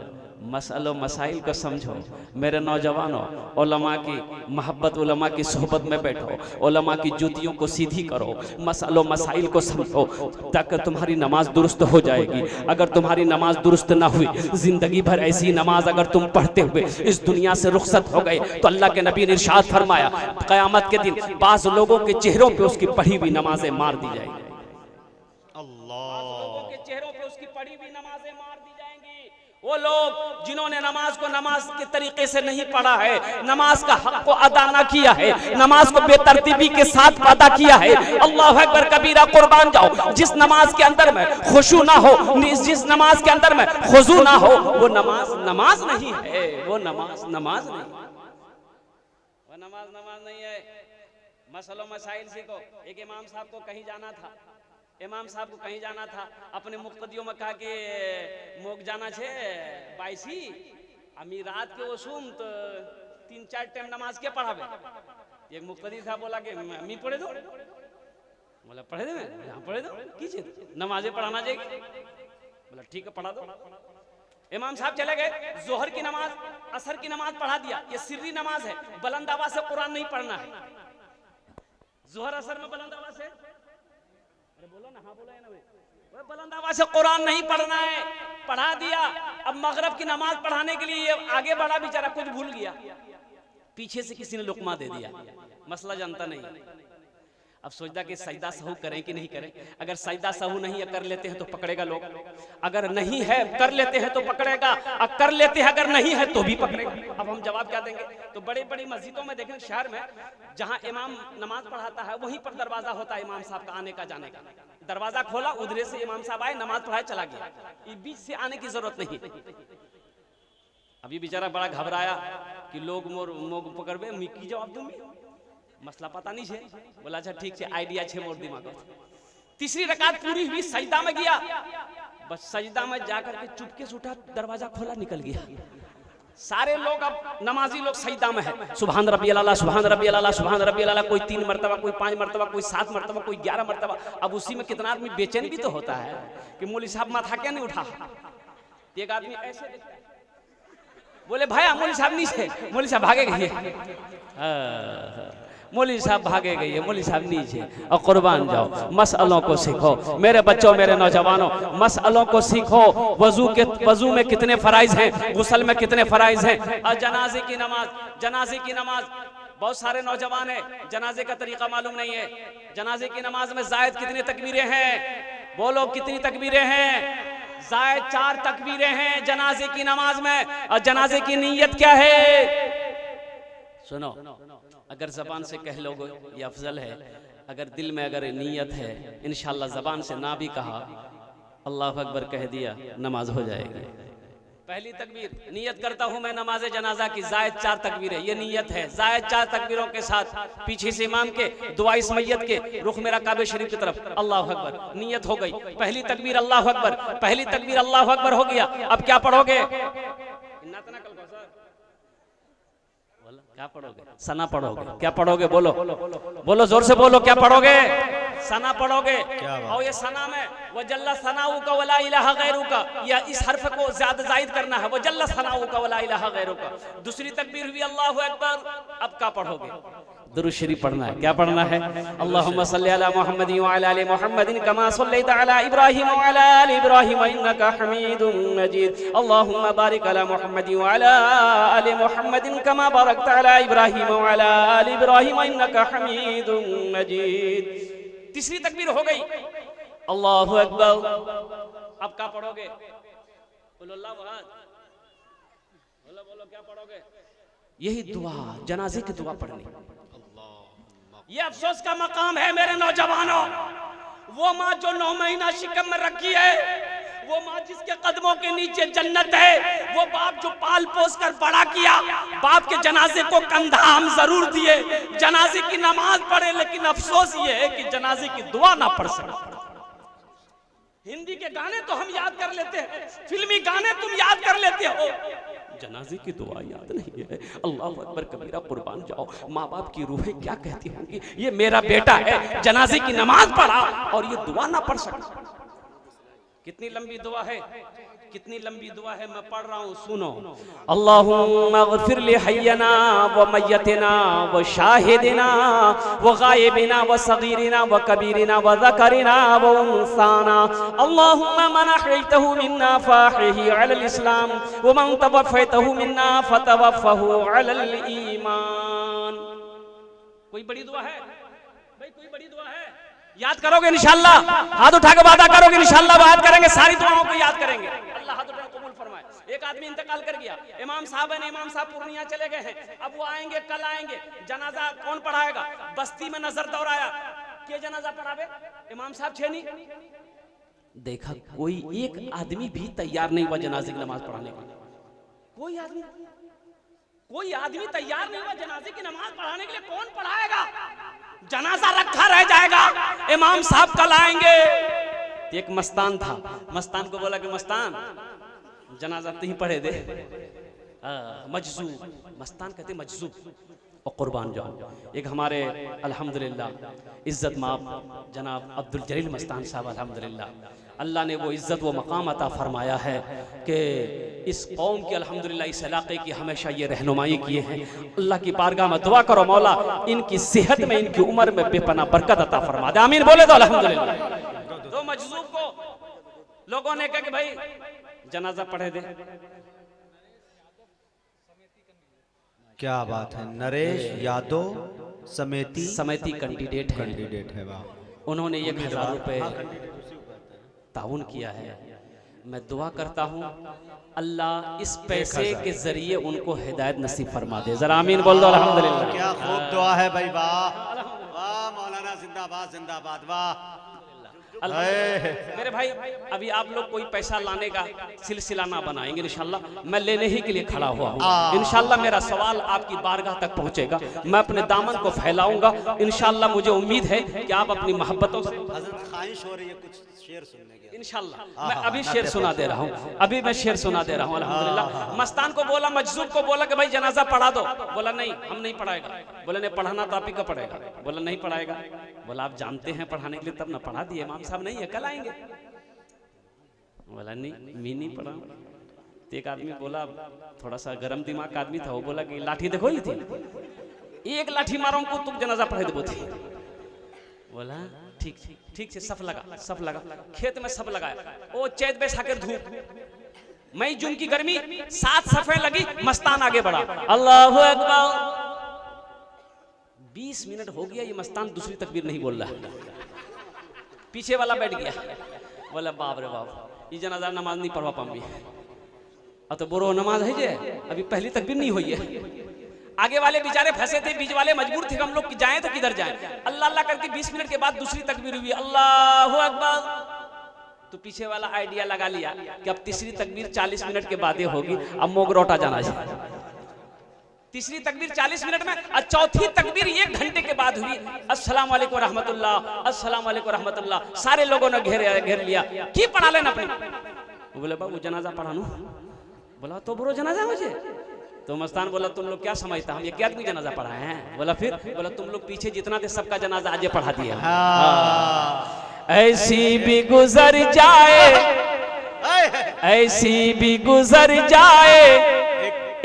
मसलों मसाइल को समझो। मेरे नौजवानों, उलमा की मोहब्बत, उलमा की सोहबत में बैठो, उलमा की जूतियों को सीधी करो, मसलों मसाइल को समझो, ताकि तुम्हारी नमाज दुरुस्त हो जाएगी। अगर तुम्हारी नमाज दुरुस्त ना हुई, जिंदगी भर ऐसी नमाज अगर तुम पढ़ते हुए इस दुनिया से रुखसत हो गए, तो अल्लाह के नबी ने इरशाद फरमाया, क़यामत के दिन बाज़ लोगों के चेहरों पे उसकी पढ़ी हुई नमाजें मार दी जाएंगी। अल्लाह, लोगों के चेहरों पे उसकी पढ़ी हुई नमाजें मार दी जाएंगी। वो लोग जिन्होंने नमाज को नमाज के तरीके से नहीं पढ़ा है, नमाज का हक को अदा ना किया है, नमाज को बेतरतीबी के साथ अदा किया है। अल्लाह अकबर कबीरा, कुर्बान जाओ। जिस नमाज के अंदर में खुशू ना हो, जिस नमाज के अंदर में खुजू ना हो, वो नमाज नमाज नहीं है। वो नमाज नमाज नहीं, वो नमाज नहीं है। मसलों मसाइल सीखो। एक इमाम साहब को कहीं जाना था, इमाम साहब को कहीं जाना था, अपने मुक्तदियों में कहा कि मोक जाना छे बाईसी, अमी रात के वसूम तो 3-4 टाइम नमाज के पढ़ावे। एक मुक्तदी था, बोला कि अम्मी पढ़े दो, बोला पढ़े दे, मैं पढ़े दो, कीजिए, नमाजें पढ़ाना चाहिए। बोला ठीक है, पढ़ा दो। इमाम साहब चले गए, जोहर की नमाज, असर की नमाज पढ़ा दिया। ये सिर्री नमाज है, बुलंद आवाज से कुरान नहीं पढ़ना है। जोहर असर में बुलंद आवाज से, अरे बोलो ना, हाँ बोलो ना भाई, बुलंद आवाज से कुरान नहीं पढ़ना है, पढ़ा दिया। अब मगरिब की नमाज पढ़ाने के लिए आगे बढ़ा, बेचारा कुछ भूल गया, पीछे से किसी ने लुकमा दे दिया, मसला जानता नहीं। अब सोचता कि सजदा सहू करें कि नहीं करें। अगर सजदा सहू नहीं कर लेते हैं तो पकड़ेगा लोग, अगर नहीं है कर लेते हैं तो पकड़ेगा, और कर लेते हैं अगर नहीं है तो भी पकड़ेगा। अब हम जवाब क्या देंगे? तो बड़ी बड़ी मस्जिदों में देखें, शहर में जहां इमाम नमाज पढ़ाता है वहीं पर दरवाजा होता है इमाम साहब का आने का जाने का। दरवाजा खोला, उधरे से इमाम साहब आए, नमाज पढ़ाए, चला गया। ये बीच से आने की जरूरत नहीं। अभी बेचारा बड़ा घबराया कि लोग मोग पकड़बे, मैं की जवाब दूंगी, मसला पता नहीं है। बोला अच्छा ठीक है, आइडिया छे मोर दिमाग में। तीसरी रकात पूरी हुई, सजदा में गया, बस सजदा में जाकर के चुपके से उठा, दरवाजा खोला, निकल गया। सारे लोग, अब नमाजी लोग सजदा में है, सुभान रब्बियल आला, सुभान रब्बियल आला, सुभान रब्बियल आला, कोई 3 मरतबा, कोई 5 मरतबा, कोई 7 मरतबा, कोई 11 मरतबा। अब उसी में कितना आदमी बेचैन भी तो होता है कि मौलवी साहब माथा क्या नहीं उठा। एक आदमी ऐसे देखता है, बोले भाई मौलवी साहब नीचे, मौलवी साहब भागे गए, मौलवी साहब भागे गई है, मौलवी साहब नीचे। और कुर्बान जाओ, मसलों को सीखो मेरे बच्चों, मेरे नौजवानों, मसलों को सीखो। वजू में कितने फराइज हैं, गुस्ल में कितने फराइज हैं। और जनाजे की नमाज, बहुत सारे नौजवान हैं, जनाजे का तरीका मालूम नहीं है। जनाजे की नमाज में जायद कितनी तकबीरें हैं? बोलो कितनी तकबीरें हैं? जायद 4 तकबीरें हैं जनाजे की नमाज में। और जनाजे की नीयत क्या है? सुनो, अगर जबान से कह लोगे ये अफजल है, अगर दिल में अगर नीयत है, इंशाल्लाह जबान से ना भी कहा, अल्लाह अकबर कह दिया, नमाज हो जाएगी। पहली तकबीर, नियत करता हूं मैं नमाज जनाजा की, जायद 4 तकबीर है, ये नियत है। जायद 4 तकबीरों के साथ पीछे से इमाम के दुआ इस मैयत के, रुख मेरा काबे शरीफ की तरफ, अल्लाह अकबर, नियत हो गई। पहली तकबीर अल्लाह अकबर, पहली तकबीर अल्लाह अकबर हो गया। अब क्या पढ़ोगे? क्या पढ़ोगे? सना पढ़ोगे? क्या पढ़ोगे? बोलो बोलो, जोर से बोलो, क्या पढ़ोगे? सना पढ़ोगे। और ये सना में वजल्ला सनाऊ का वला इलाहा गैरू का, या इस हर्फ को ज्यादा जायद करना है, वजल्ला सनाऊ का वला इलाहा गैरू का। दूसरी तकबीर हुई अल्लाहु अकबर। अब क्या पढ़ोगे? दुरूद शरीफ पढ़ना है। क्या पढ़ना है? अल्लाहुम्मा सल्ली अला मुहम्मदिन व अला आलि मुहम्मदिन कमा सल्लैता अला इब्राहीम व अला आलि इब्राहीम इन्नका हमीदुम मजीद। अल्लाहुम्मा बारिक अला मुहम्मदिन व अला आलि मुहम्मदिन कमा बारकता अला इब्राहीम व अला आलि इब्राहीम इन्नका हमीदुम मजीद। तीसरी तकबीर हो गई, अल्लाहु अकबर। अब क्या पढ़ोगे? बोलो अल्लाह वहाद, बोलो बोलो, क्या पढ़ोगे? यही दुआ, जनाजे की दुआ पढ़नी। ये अफसोस का मकाम है मेरे नौजवानों, वो माँ जो 9 महीना शिकम में रखी है, वो माँ जिसके कदमों के नीचे जन्नत है, वो बाप जो पाल पोस कर बड़ा किया, बाप के जनाजे को कंधा हम जरूर दिए, जनाजे की नमाज पढ़े, लेकिन अफसोस ये है कि जनाजे की दुआ ना पढ़ सके। हिंदी के गाने तो हम याद कर लेते हैं, फिल्मी गाने तुम याद कर लेते हो, जनाजे की दुआ याद नहीं है। अल्लाह अकबर कबीरा, कुर्बान जाओ। माँ बाप की रूहें क्या कहती होंगी, ये मेरा बेटा है, जनाजे की नमाज पढ़ा और ये दुआ ना पढ़ सका। कितनी लंबी दुआ है, कितनी लंबी दुआ है, मैं पढ़ रहा हूँ, सुनो। अल्लाहुम्मा अग़फ़िर लि हय्यना व मय्यतिना व शाहिदिना व गायबिना व सगीरिना व कबीरिना व ज़करिना व उन्साना। अल्लाहुम्मा मन अहयैतहु मिन्ना फ़अहयिही अलल इस्लाम व मन तवफ़्फ़ैतहु मिन्ना फ़तवफ़्फ़हु अलल ईमान। कोई बड़ी दुआ है भाई, कोई बड़ी दुआ है? याद करोगे इंशाअल्लाह? हाथ उठा के वादा करोगे इंशाअल्लाह याद करेंगे, सारी दुआओं को याद करेंगे। अल्लाह हाथ उठा कबूल फरमाए। एक आदमी इंतकाल कर गया, इमाम साहब है, इमाम साहब पूर्णिया चले गए हैं, अब वो आएंगे, कल आएंगे, जनाजा कौन पढ़ाएगा? बस्ती में नजर दौड़ाया, के जनाजा पढ़ावे? इमाम साहब छे नहीं। देखा कोई एक आदमी भी तैयार नहीं हुआ जनाजे की नमाज पढ़ाने के लिए। कोई आदमी तैयार नहीं हुआ जनाजे की नमाज पढ़ाने के लिए। कौन पढ़ाएगा? जनाजा रखा रह जाएगा, इमाम साहब कल आएंगे। एक मस्तान था, मस्तान को बोला कि मस्तान जनाजा तुम पढ़े दे। मजजूब, मस्तान कहते मजजूब और कुर्बान जाओ। एक हमारे अल्हम्दुलिल्लाह इज्जत माब जनाब अब्दुल जलील मस्तान साहब, अल्हम्दुलिल्लाह अल्लाह ने वो इज्जत वो मकाम अता फरमाया है कि इस कौम की अल्हम्दुलिल्लाह इस इलाके की हमेशा ये रहनुमाई किए हैं। अल्लाह की बारगाह में दुआ करो मौला इनकी सेहत में, इनकी उम्र में बेपना बरकत अता फरमा दे। आमीन बोले तो अल्हम्दुलिल्लाह। तो मजजूब को लोगों ने कहा कि भाई जनाजा पढ़े दे। क्या बात है, नरेश यादव समेती कैंडिडेट है। वाह, उन्होंने 1000 रुपए ताउन किया है। मैं दुआ करता हूँ अल्लाह इस पैसे के जरिए उनको हिदायत नसीब फरमा दे। जरा आमीन बोल दो अल्हम्दुलिल्लाह। क्या खूब दुआ है भाई, वाह वाह, मौलाना जिंदाबाद जिंदाबाद, वाह। मेरे भाई अभी आप लोग कोई पैसा लाने का सिलसिला ना बनाएंगे इंशाल्लाह, मैं लेने ही के लिए खड़ा हुआ हूँ। इंशाल्लाह मेरा सवाल आपकी बारगाह तक पहुँचेगा, मैं अपने दामन को फैलाऊंगा इंशाल्लाह। मुझे उम्मीद है कि आप अपनी मोहब्बतों से ख्वाहिश हो रही है कुछ शेर सुनने की इंशाल्लाह। मैं अभी शेर सुना दे रहा हूँ, अभी मैं शेर सुना दे रहा हूँ अल्हम्दुलिल्लाह। मस्तान को बोला, मजजूब को बोला कि भाई जनाजा पढ़ा दो। बोला नहीं हम नहीं पढ़ाएगा। बोले नहीं पढ़ाना तो आप ही का पड़ेगा। बोला नहीं पढ़ाएगा। बोला आप जानते हैं पढ़ाने के लिए तब ना पढ़ा दिए, इमाम साहब नहीं है कल आएंगे। बोला नहीं मैं नहीं पढ़ा। तो एक आदमी बोला, थोड़ा सा गर्म दिमाग का आदमी था, वो बोला कि लाठी देखो ही थी, एक लाठी मारो को तुम जनाजा पढ़े दो थी। बोला ठीक ठीक से सब लगा खेत में सब लगाया। ओ चैत बैसाख धूप, मई जून की गर्मी, 7 सफ़े लगी, मस्तान आगे बढ़ा। अल्लाहु अकबर। 20 मिनट हो गया, ये मस्तान दूसरी तकबीर नहीं बोल रहा। पीछे वाला बैठ गया, बोला बाप रे बाप, ये जनाजा नमाज नहीं पढ़वा पाऊंगी। अब तो बोरो नमाज है जे, अभी पहली तकबीर नहीं हुई है। आगे वाले बेचारे फंसे थे, बीच वाले मजबूर थे हम लोग कि जाएं तो किधर जाएं। अल्लाह अल्लाह करके 20 मिनट के बाद दूसरी तकबीर हुई, अल्लाहु अकबर। तो पीछे वाला आइडिया लगा लिया कि अब तीसरी तकबीर 40 मिनट के बाद होगी, अब मोगरोटा जाना चाहिए। तीसरी तकबीर 40 मिनट में, और चौथी तकबीर 1 घंटे के बाद हुई। अस्सलाम वालेकुम रहमतुल्लाह, अस्सलाम वालेकुम रहमतुल्लाह। सारे लोगों ने घेर लिया कि पढ़ा लेना अपने। बोले बाबू जनाजा पढ़ा लूं। बोला तो बुरो जनाजा मुझे। तो मस्तान बोला तुम लोग क्या समझता, हम ये क्या आदमी जनाजा पढ़ाए हैं? बोला फिर? बोला तुम लोग पीछे जितना थे सबका जनाजा आज पढ़ा दिया। ऐसी भी गुजर जाए, ऐसी भी गुजर जाए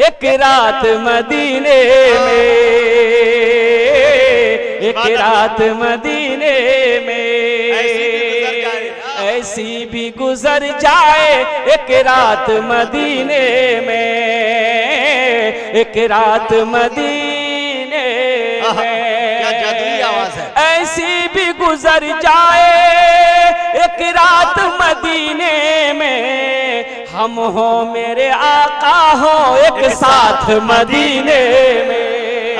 एक रात मदीने में, एक रात मदीने में, ऐसी भी गुजर जाए एक रात मदीने में, एक रात मदीने में। क्या जादुई आवाज है। ऐसी भी गुजर जाए एक रात मदीने में, हम हो मेरे आका हो एक साथ मदीने में,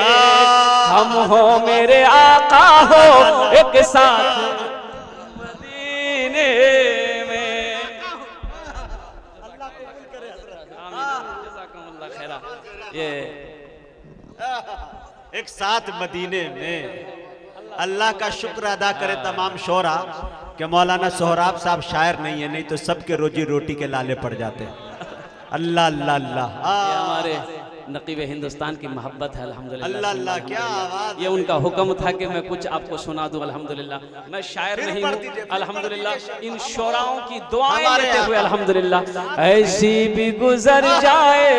हम हो मेरे आका हो एक साथ मदीने में। अल्लाह कबूल करे हज़रत। आमीन जज़ाकुमुल्लाह खैरा। ये एक साथ मदीने में अल्लाह का शुक्र अदा करे तमाम शोरा कि मौलाना सोहराब साहब शायर नहीं है, नहीं तो सबके रोजी रोटी के लाले पड़ जाते। अल्लाह अल्लाह अल्लाह। हमारे नकीब हिंदुस्तान की मोहब्बत है अल्हम्दुलिल्लाह। अल्लाह अल्लाह, क्या आवाज। ये उनका हुक्म था कि मैं कुछ आपको सुना दूं अल्हम्दुलिल्लाह। मैं शायर नहीं हूँ अल्हम्दुलिल्लाह, इन शोराओं की दुआएं लेते हुए अल्हम्दुलिल्लाह। ऐसी भी गुजर जाए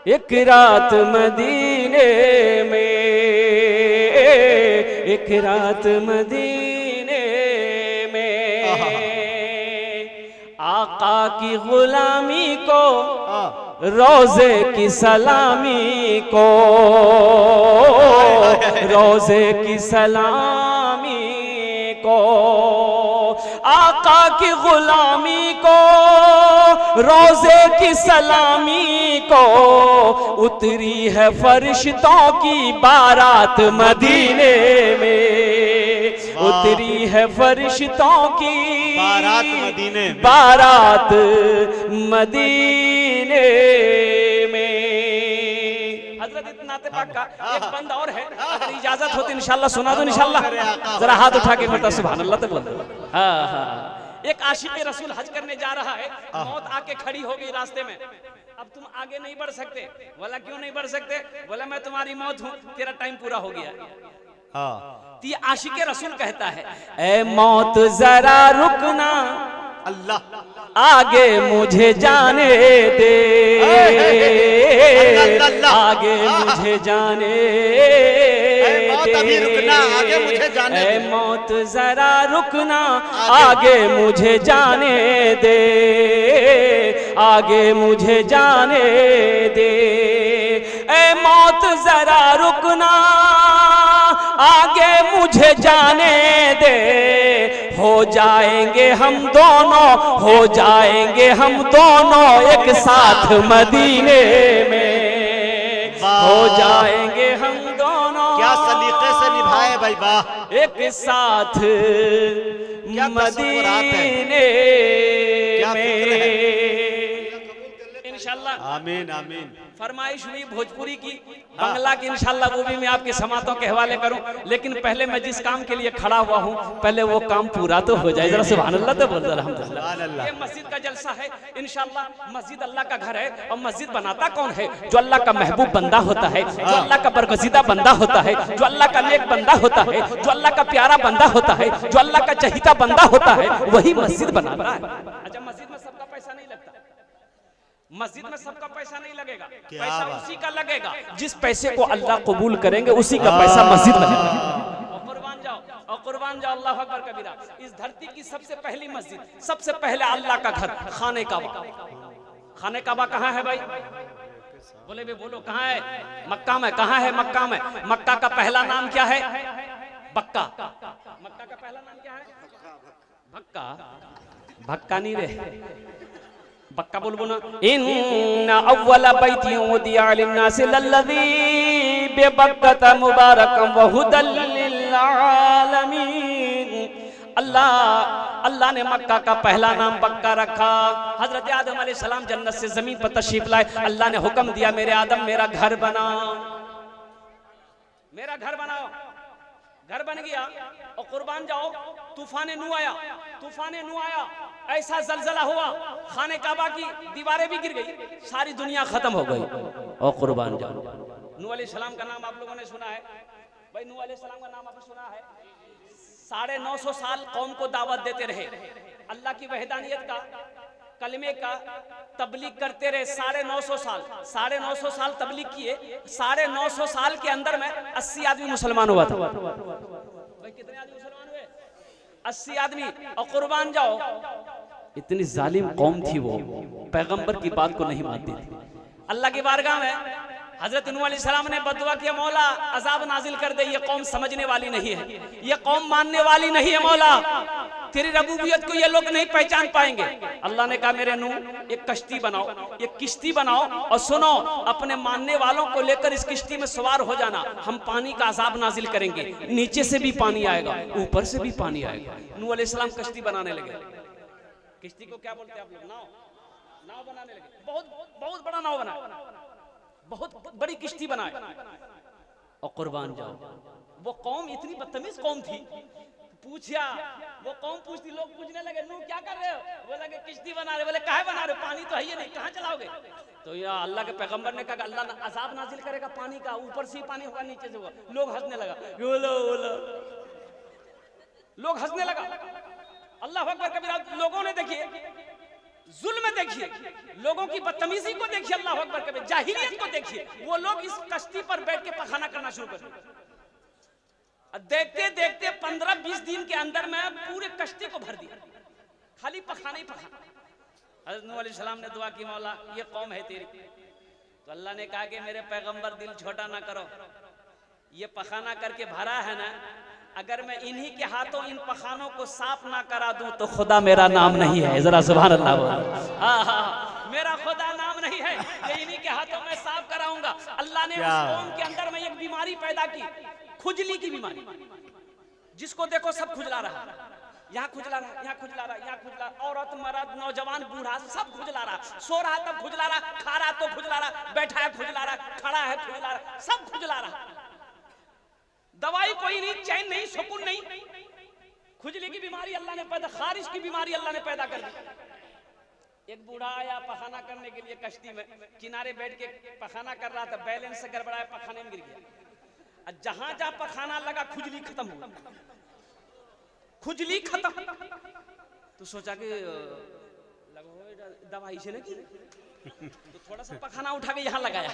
एक रात मदीने में, एक रात मदीने में, आका की गुलामी को, रोजे की सलामी को, रोजे की सलामी को, आका की गुलामी को, रोजे की सलामी को, उतरी है फरिश्तों की बारात मदीने में, उतरी है फरिश्तों की बारात मदीने में, बारात मदीने में। हजरत इतना पाक का एक बंद और है, अगर इजाजत हो तो इंशाल्लाह सुना दो इंशाल्लाह। जरा हाथ उठा के मतलब सुभान अल्लाह तो बोल दो। हाँ हाँ, एक आशिक रसूल हज करने जा रहा है, मौत आके खड़ी हो गई रास्ते में। अब तुम आगे नहीं बढ़ सकते। बोला क्यों नहीं बढ़ सकते? बोला मैं तुम्हारी मौत हूँ, तेरा टाइम पूरा हो गया। तो ये आशिक रसूल कहता है, ए मौत जरा रुकना, अल्लाह आगे मुझे जाने दे, आगे मुझे जाने अभी रुकना, आगे मुझे जाने दे, मौत जरा रुकना, आगे मुझे जाने दे, आगे मुझे जाने दे, ए मौत जरा रुकना, आगे मुझे जाने दे, हो जाएंगे हम दोनों, हो जाएंगे हम दोनों एक साथ मदीने में, हो जाएंगे हम दोनों। क्या सलीके से निभाए भाई, वाह, एक साथ मदीने में इंशाल्लाह। आमीन आमीन। फरमाइश हुई भोजपुरी की, बांग्ला की इंशाल्लाह वो भी मैं आपके समातों के हवाले करूं, लेकिन पहले मैं जिस काम के लिए खड़ा हुआ हूं पहले वो काम पूरा तो हो जाए। जरा सुभान अल्लाह तो बोल दो अल्हम्दुलिल्लाह। ये मस्जिद का जलसा है इंशाल्लाह। मस्जिद अल्लाह का घर है, और मस्जिद बनाता कौन है? जो अल्लाह का महबूब बंदा होता है, जो अल्लाह का बरगज़ीदा बंदा होता है, जो अल्लाह का नेक बंदा होता है, जो अल्लाह का प्यारा बंदा होता है, जो अल्लाह का चहीता बंदा होता है, वही मस्जिद बनाता है। अच्छा, मस्जिद में सबका पैसा नहीं लगता, मस्जिद में सबका पैसा नहीं लगेगा, पैसा उसी का लगेगा जिस पैसे को अल्लाह कबूल करेंगे, उसी का पैसा मस्जिद में लगेगा। और कुर्बान जाओ, और कुर्बान जाओ, अल्लाह अकबर कबीरा। इस धरती की सबसे पहली मस्जिद, सबसे पहले अल्लाह का घर, खाने काबा। खाने काबा कहाँ है भाई? बोले भी बोलो, कहाँ है? मक्का में। कहाँ है? मक्का में। मक्का का पहला नाम क्या है? बक्का। मक्का का पहला नाम क्या है? भक्का। भक्का नहीं रे, बक्का बोल बोना। इन्ना अव्वला बैति उदिया लिन्नास लल्लज़ी बिबक्कता मुबारकम व हुदल लिल आलमीन। अल्लाह ने मक्का का पहला नाम बक्का रखा। हजरत आदम अलैहिस्सलाम जन्नत से जमीन पर तशरीफ लाए, अल्लाह ने हुक्म दिया, मेरे आदम मेरा घर बनाओ, मेरा घर बनाओ। घर बन गया, और कुर्बान जाओ, तूफान नू आया, तूफान नू आया, ऐसा जलजला हुआ, खाने काबा की दीवारें भी गिर गई, सारी दुनिया खत्म हो गई। और कुर्बान जाओ, नूह अलैहिस्सलाम का नाम आप लोगों ने सुना है भाई? नूह अलैहिस्सलाम का नाम आपने सुना है? 950 साल कौम को दावत देते रहे, अल्लाह की वहदानियत का, कलमे का तबलीग करते रहे। 950 साल, 950 साल तबलीग किए। 950 साल के अंदर में 80 आदमी मुसलमान हुआ था। भाई कितने आदमी मुसलमान हुए? 80 आदमी। और कुर्बान जाओ, इतनी जालिम कौम थी वो, पैगंबर की बात को नहीं मानती थी। अल्लाह की बारगाह में हजरत नूह अलैहिस्सलाम ने बदुआ किया, मौला अजाब नाजिल कर दे, ये कौम समझने वाली नहीं है, ये कौम मानने वाली नहीं है, मौला तेरी रबूबियत को ये लोग नहीं पहचान पाएंगे। अल्लाह ने कहा, मेरे नूह एक कश्ती बनाओ, एक किश्ती बनाओ, और सुनो, अपने मानने वालों को लेकर इस किश्ती में सवार हो जाना, हम पानी का अजाब नाजिल करेंगे, नीचे से भी पानी आएगा, ऊपर से भी पानी आएगा। नूह अलैहिस्सलाम कश्ती बनाने लगे। किश्ती को क्या बोलते हैं आप लोग? नाव। नाव बनाने लगे, बहुत बहुत बड़ा नाव बना, बहुत बड़ी किश्ती बनाए। और कुर्बान जाओ, वो कौम इतनी बदतमीज कौम थी, पूछा, वो कौन पूछती, लोग पूछने लगे नू क्या कर रहे हो? बोला कि किश्ती बना रहे। बोले काहे बना रहे हो? पानी तो है ही नहीं, कहाँ चलाओगे? तो या अल्लाह के पैगंबर ने कहा अल्लाह अजाब नाजिल करेगा पानी का, ऊपर से ही पानी होगा नीचे से होगा। लोग हंसने लगा, बोलो बोलो, लोग हंसने लगा। अल्लाह अकबर कबीरा। लोगों ने देखिए जुल्म देखिए, लोगों की बदतमीजी को देखिए, अल्लाह अकबर कबीरा, जाहिलियत को देखिए। वो लोग इस कश्ती पर बैठ के पखाना करना शुरू कर दिया। देखते देखते 15-20 दिन के अंदर में पूरे कश्ती को भर दिया, खाली पखाना ही पखाना। हज़रत नूह अलैहिस्सलाम ने दुआ की, मौला ये कौम है तेरी। तो अल्लाह ने कहा कि मेरे पैगंबर दिल छोटा ना करो, ये पखाना करके भरा है ना, अगर मैं इन्हीं के हाथों इन पखानों को साफ ना करा दूं तो खुदा मेरा नाम नहीं है। जरा सुभान अल्लाह बोलो। हाँ, मेरा खुदा नाम नहीं है, ये इन्हीं के हाथों में साफ कराऊंगा। अल्लाह ने उस कौम के अंदर में एक बीमारी पैदा की, खुजली की बीमारी। जिसको देखो सब खुजला रहा, यहाँ खुजला रहा, यहाँ खुजला रहा, यहाँ खुजला, औरत मर्द नौजवान बूढ़ा सब खुजला रहा। सो रहा तब खुजला रहा, खा रहा तो खुजला रहा, बैठा है खुजला रहा, खड़ा है खुजला रहा, सब खुजला रहा। दवाई कोई नहीं, चैन नहीं, सुकून नहीं। खुजली की बीमारी अल्लाह ने पैदा, खारिश की बीमारी अल्लाह ने पैदा कर दी। एक बूढ़ा आया पखाना करने के लिए कश्ती में, किनारे बैठ के पखाना कर रहा था, बैलेंस से गड़बड़ाया, पखाने में गिर गया। जहां जहां पखाना लगा खुजली खत्म हुआ, खुजली खत्म। तो सोचा कि दवाई से लगी, तो थोड़ा सा पखाना उठा के यहां लगाया,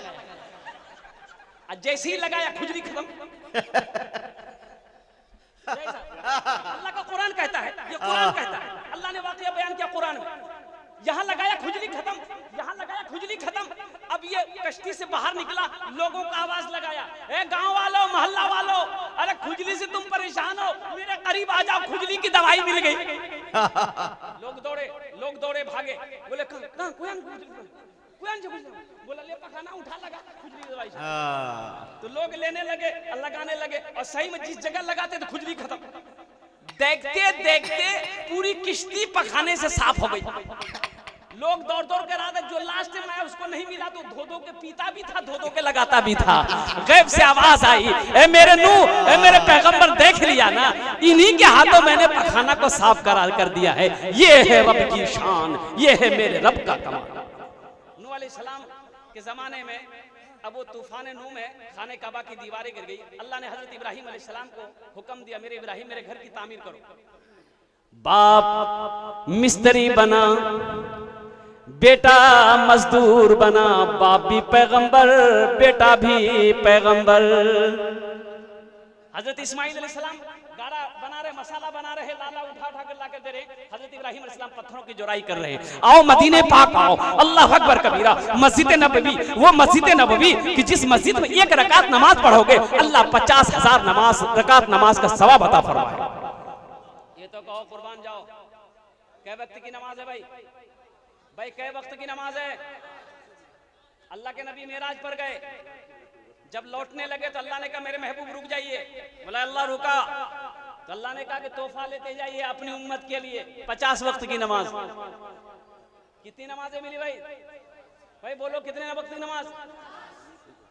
जैसे ही लगाया खुजली खत्म। अल्लाह का कुरान कहता है, ये कुरान कहता है, अल्लाह ने वाकया बयान किया कुरान में। यहाँ लगाया खुजली खत्म, यहाँ लगाया खुजली खत्म। अब ये कश्ती से बाहर निकला, लोगों को आवाज लगाया, ए गांव वालों, मोहल्ला वालों, अरे खुजली से तुम परेशान हो, मेरे करीब आ जाओ, खुजली की दवाई मिल गई। लोग दौड़े भागे, बोले कहां बोला ले पखाना उठा लगा खुजली की दवाई। तो लोग लेने लगे, लगाने लगे, और सही में जिस जगह लगाते तो खुजली खत्म। देखते देखते पूरी किश्ती पखाने से साफ हो गई। लोग दौड़ दौड़ कर आते, जो लास्ट में आया उसको नहीं मिला तो धो धो के पीता भी था, धो धो के लगाता भी था। गैब से आवाज आई, ए मेरे नूह, ए मेरे पैगंबर, देख लिया ना, इन्हीं के हाथों मैंने पखाना को साफ कर दिया है। ये है रब की शान, ये है मेरे रब का कमाल। नूह अलैहिस्सलाम के जमाने में अब वो तूफान नूह में खाने काबा की दीवारें गिर गई। अल्लाह ने हजरत इब्राहिम अलैहिस्सलाम को हुक्म दिया, मेरे इब्राहिम मेरे घर की तामीर करो। बाप मिस्त्री बना, बेटा मजदूर बना, बाप भी पैगंबर, बेटा भी पैगंबर। हजरत इस्माइल अलैहिस्सलाम गाड़ा बना रहे, मसाला बना रहे, लाला उठा उठा कर लाकर दे रहे। हजरत इब्राहिम अलैहिस्सलाम पत्थरों की जोराई कर रहे। आओ मदीने पाक आओ, अल्लाह अकबर कबीरा। मस्जिद नबवी, वो मस्जिद नबवी कि जिस मस्जिद में एक रकात नमाज पढ़ोगे अल्लाह 50,000 रकात नमाज का सवाब अता फरमाए। ये तो कहो कुर्बान जाओ, कै वक्त की नमाज है भाई? भाई कै वक्त की नमाज है? अल्लाह के नबी मेराज पर गए, जब लौटने लगे तो अल्लाह ने कहा मेरे महबूब रुक जाइए। बोला अल्लाह रुका, तो अल्लाह ने कहा कि तोहफा लेते जाइए अपनी उम्मत के लिए, 50 वक्त की नमाज। कितनी नमाजें मिली भाई? भाई बोलो कितने वक्त की नमाज